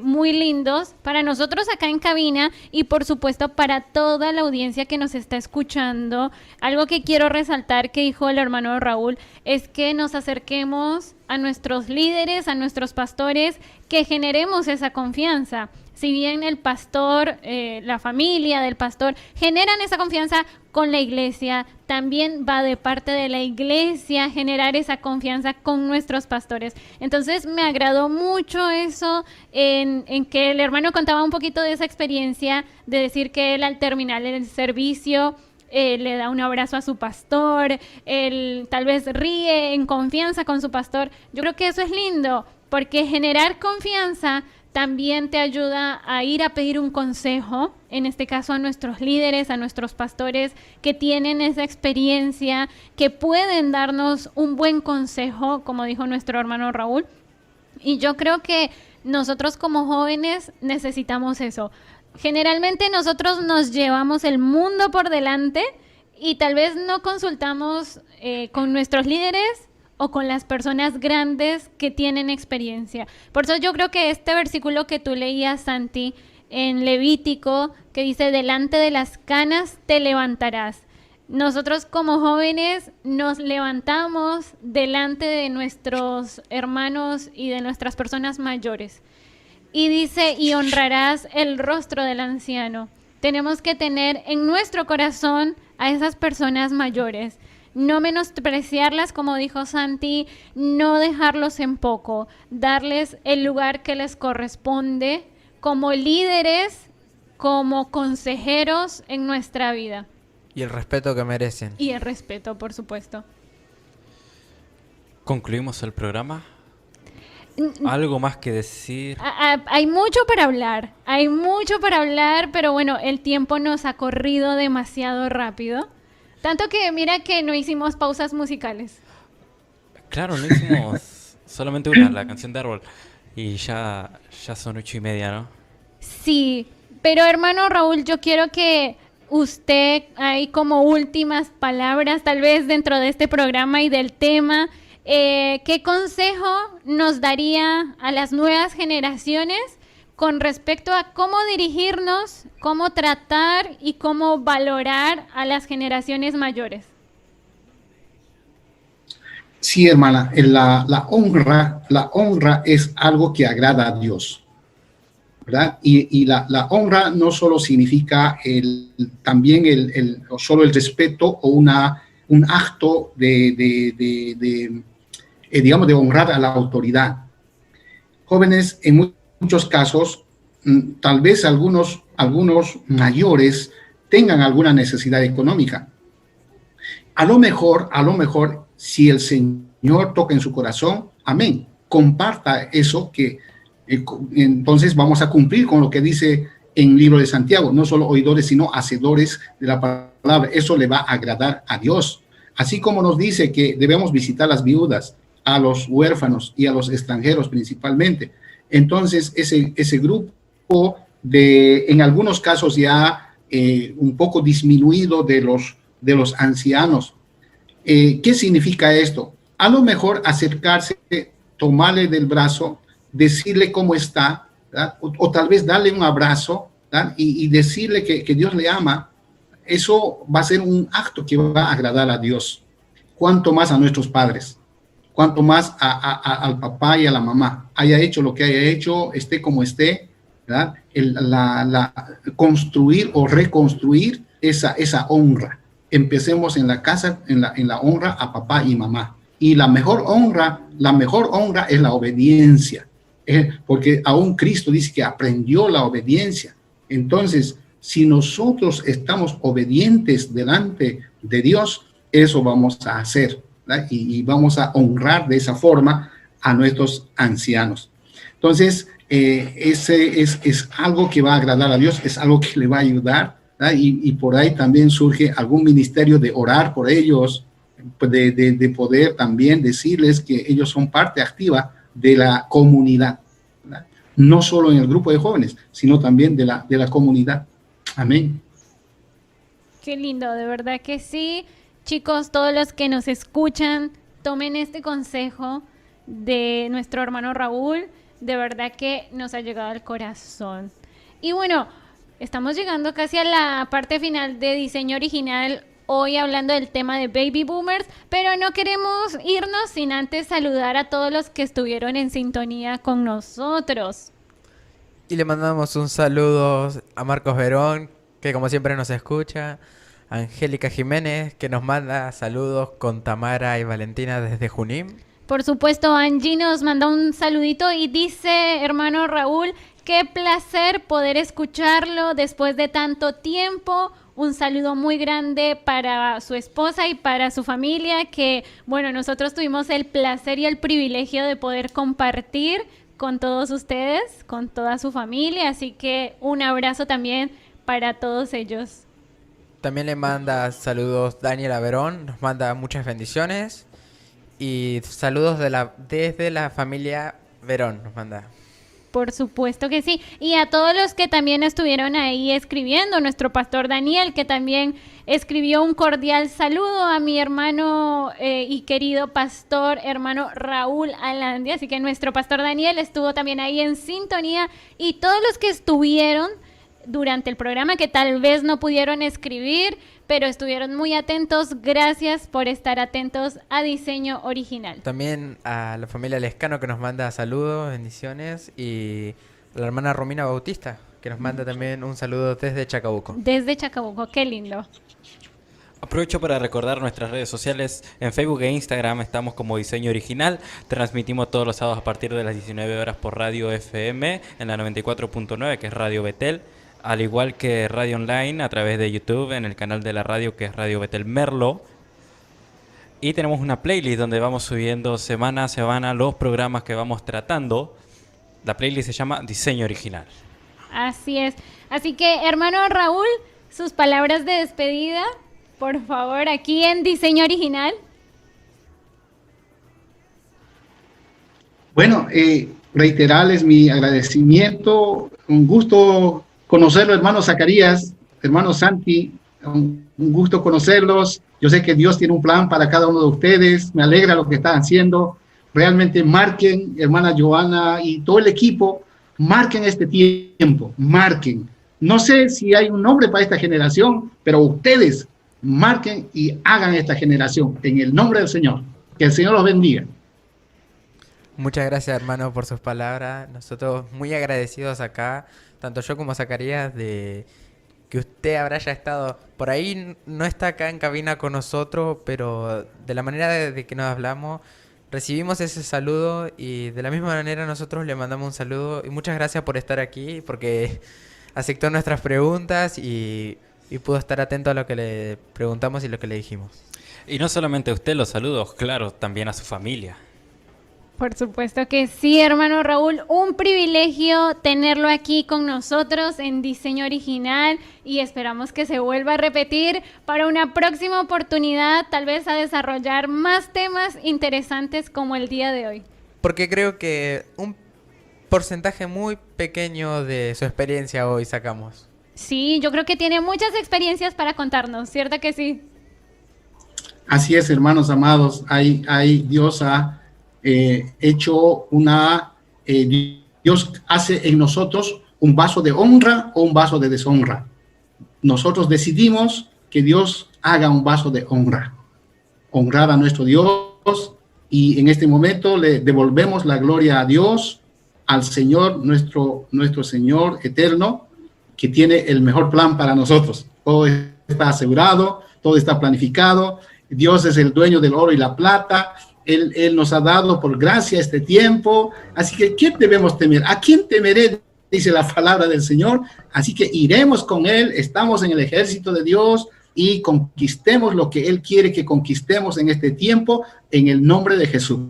muy lindos para nosotros acá en cabina y por supuesto para toda la audiencia que nos está escuchando. Algo que quiero resaltar que dijo el hermano Raúl es que nos acerquemos a nuestros líderes, a nuestros pastores, que generemos esa confianza. Si bien el pastor, la familia del pastor generan esa confianza con la iglesia, también va de parte de la iglesia generar esa confianza con nuestros pastores. Entonces me agradó mucho eso en que el hermano contaba un poquito de esa experiencia de decir que él al terminar el servicio le da un abrazo a su pastor, él tal vez ríe en confianza con su pastor. Yo creo que eso es lindo porque generar confianza también te ayuda a ir a pedir un consejo, en este caso a nuestros líderes, a nuestros pastores que tienen esa experiencia, que pueden darnos un buen consejo, como dijo nuestro hermano Raúl. Y yo creo que nosotros como jóvenes necesitamos eso. Generalmente nosotros nos llevamos el mundo por delante y tal vez no consultamos con nuestros líderes o con las personas grandes que tienen experiencia. Por eso yo creo que este versículo que tú leías, Santi, en Levítico, que dice, delante de las canas te levantarás. Nosotros como jóvenes nos levantamos delante de nuestros hermanos y de nuestras personas mayores. Y dice, y honrarás el rostro del anciano. Tenemos que tener en nuestro corazón a esas personas mayores. No menospreciarlas, como dijo Santi, no dejarlos en poco, darles el lugar que les corresponde como líderes, como consejeros en nuestra vida. Y el respeto que merecen. Y el respeto, por supuesto. ¿Concluimos el programa? ¿Algo más que decir? Hay mucho para hablar, pero bueno, el tiempo nos ha corrido demasiado rápido. Tanto que mira que no hicimos pausas musicales. Claro, no hicimos solamente una, la canción de Árbol. Y ya son 8:30, ¿no? Sí, pero hermano Raúl, yo quiero que usted, ahí como últimas palabras, tal vez dentro de este programa y del tema, ¿qué consejo nos daría a las nuevas generaciones con respecto a cómo dirigirnos, cómo tratar y cómo valorar a las generaciones mayores? Sí, hermana, la honra es algo que agrada a Dios, ¿verdad? Y la honra no solo significa también solo el respeto o un acto digamos, de honrar a la autoridad. Jóvenes, en muchos casos, tal vez algunos mayores tengan alguna necesidad económica. A lo mejor, si el Señor toca en su corazón, amén, comparta eso entonces vamos a cumplir con lo que dice en el libro de Santiago, no solo oidores, sino hacedores de la palabra. Eso le va a agradar a Dios. Así como nos dice que debemos visitar a las viudas, a los huérfanos y a los extranjeros principalmente. Entonces, ese grupo en algunos casos ya un poco disminuido de los ancianos. ¿Qué significa esto? A lo mejor acercarse, tomarle del brazo, decirle cómo está, o tal vez darle un abrazo, y decirle que Dios le ama. Eso va a ser un acto que va a agradar a Dios. Cuanto más a nuestros padres, cuanto más al papá y a la mamá, haya hecho lo que haya hecho, esté como esté, ¿verdad? Construir o reconstruir esa honra. Empecemos en la casa, en la honra a papá y mamá. Y la mejor honra es la obediencia, porque aún Cristo dice que aprendió la obediencia. Entonces, si nosotros estamos obedientes delante de Dios, eso vamos a hacer, ¿verdad? Y vamos a honrar de esa forma a nuestros ancianos. Entonces, ese es algo que va a agradar a Dios, es algo que le va a ayudar, ¿verdad? Y por ahí también surge algún ministerio de orar por ellos, de poder también decirles que ellos son parte activa de la comunidad, ¿verdad? No solo en el grupo de jóvenes, sino también de la comunidad. Amén. Qué lindo, de verdad que sí. Chicos, todos los que nos escuchan, tomen este consejo de nuestro hermano Raúl. De verdad que nos ha llegado al corazón. Y bueno, estamos llegando casi a la parte final de Diseño Original, hoy hablando del tema de Baby Boomers, pero no queremos irnos sin antes saludar a todos los que estuvieron en sintonía con nosotros. Y le mandamos un saludo a Marcos Verón, que como siempre nos escucha, a Angélica Jiménez, que nos manda saludos con Tamara y Valentina desde Junín. Por supuesto, Angie nos manda un saludito y dice, hermano Raúl, qué placer poder escucharlo después de tanto tiempo. Un saludo muy grande para su esposa y para su familia, que, bueno, nosotros tuvimos el placer y el privilegio de poder compartir con todos ustedes, con toda su familia, así que un abrazo también para todos ellos. También le manda saludos Daniela Verón, nos manda muchas bendiciones y saludos desde la familia Verón nos manda. Por supuesto que sí. Y a todos los que también estuvieron ahí escribiendo, nuestro pastor Daniel, que también escribió un cordial saludo a mi hermano y querido pastor, hermano Raúl Alandi. Así que nuestro pastor Daniel estuvo también ahí en sintonía. Y todos los que estuvieron durante el programa, que tal vez no pudieron escribir, pero estuvieron muy atentos. Gracias por estar atentos a Diseño Original. También a la familia Lescano, que nos manda saludos, bendiciones, y a la hermana Romina Bautista, que nos manda también un saludo desde Chacabuco. Desde Chacabuco, qué lindo. Aprovecho para recordar nuestras redes sociales. En Facebook e Instagram estamos como Diseño Original. Transmitimos todos los sábados a partir de las 19 horas por Radio FM en la 94.9, que es Radio Betel. Al igual que Radio Online a través de YouTube en el canal de la radio, que es Radio Betel Merlo. Y tenemos una playlist donde vamos subiendo semana a semana los programas que vamos tratando. La playlist se llama Diseño Original. Así es. Así que, hermano Raúl, sus palabras de despedida, por favor, aquí en Diseño Original. Bueno, reiterarles mi agradecimiento, un gusto conocerlo, hermano Zacarías, hermano Santi, un gusto conocerlos. Yo sé que Dios tiene un plan para cada uno de ustedes, me alegra lo que están haciendo. Realmente marquen, hermana Joana y todo el equipo, marquen este tiempo, marquen. No sé si hay un nombre para esta generación, pero ustedes marquen y hagan esta generación en el nombre del Señor. Que el Señor los bendiga. Muchas gracias, hermano, por sus palabras. Nosotros muy agradecidos acá, tanto yo como Zacarías, de que usted habrá ya estado por ahí. No está acá en cabina con nosotros, pero de la manera de que nos hablamos, recibimos ese saludo y de la misma manera nosotros le mandamos un saludo. Y muchas gracias por estar aquí, porque aceptó nuestras preguntas y pudo estar atento a lo que le preguntamos y lo que le dijimos. Y no solamente a usted los saludos, claro, también a su familia. Por supuesto que sí, hermano Raúl, un privilegio tenerlo aquí con nosotros en Diseño Original y esperamos que se vuelva a repetir para una próxima oportunidad, tal vez a desarrollar más temas interesantes como el día de hoy. Porque creo que un porcentaje muy pequeño de su experiencia hoy sacamos. Sí, yo creo que tiene muchas experiencias para contarnos, ¿cierto que sí? Así es, hermanos amados, Dios ha hecho Dios hace en nosotros un vaso de honra o un vaso de deshonra. Nosotros decidimos que Dios haga un vaso de honra, honrar a nuestro Dios, y en este momento le devolvemos la gloria a Dios, al Señor, nuestro Señor eterno, que tiene el mejor plan para nosotros. Todo está asegurado, todo está planificado. Dios es el dueño del oro y la plata. Él nos ha dado por gracia este tiempo. Así que, ¿quién debemos temer? ¿A quién temeré? Dice la palabra del Señor. Así que iremos con Él, estamos en el ejército de Dios y conquistemos lo que Él quiere que conquistemos en este tiempo, en el nombre de Jesús.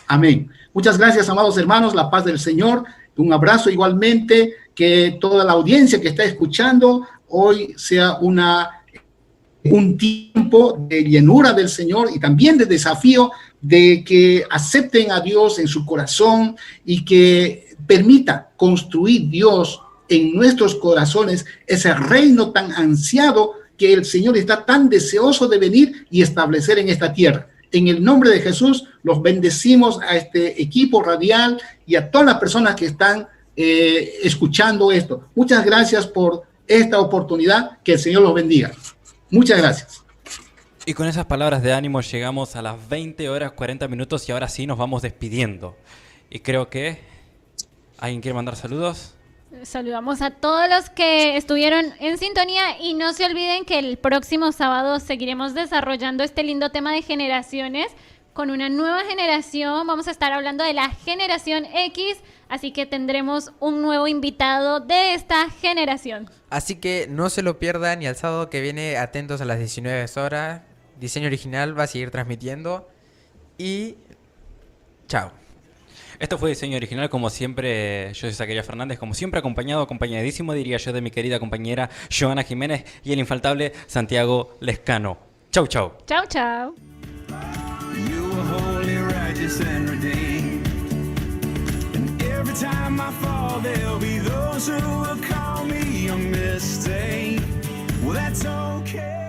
Amén. Muchas gracias, amados hermanos, la paz del Señor. Un abrazo igualmente, que toda la audiencia que está escuchando hoy sea un tiempo de llenura del Señor y también de desafío, de que acepten a Dios en su corazón y que permita construir Dios en nuestros corazones ese reino tan ansiado que el Señor está tan deseoso de venir y establecer en esta tierra. En el nombre de Jesús, los bendecimos a este equipo radial y a todas las personas que están escuchando esto. Muchas gracias por esta oportunidad. Que el Señor los bendiga. Muchas gracias. Y con esas palabras de ánimo llegamos a las 20:40 y ahora sí nos vamos despidiendo. Y creo que ¿alguien quiere mandar saludos? Saludamos a todos los que estuvieron en sintonía y no se olviden que el próximo sábado seguiremos desarrollando este lindo tema de generaciones con una nueva generación. Vamos a estar hablando de la generación X, así que tendremos un nuevo invitado de esta generación. Así que no se lo pierdan y al sábado que viene atentos a las 19 horas. Diseño Original va a seguir transmitiendo y chao. Esto fue Diseño Original, como siempre, yo soy Zacarías Fernández, como siempre acompañadísimo, diría yo, de mi querida compañera Joana Jiménez y el infaltable Santiago Lescano. Chau, chau. Chau, chau. You are holy, righteous, and redeemed. And every time I fall, there'll be those who will call me a mistake. Well, that's okay.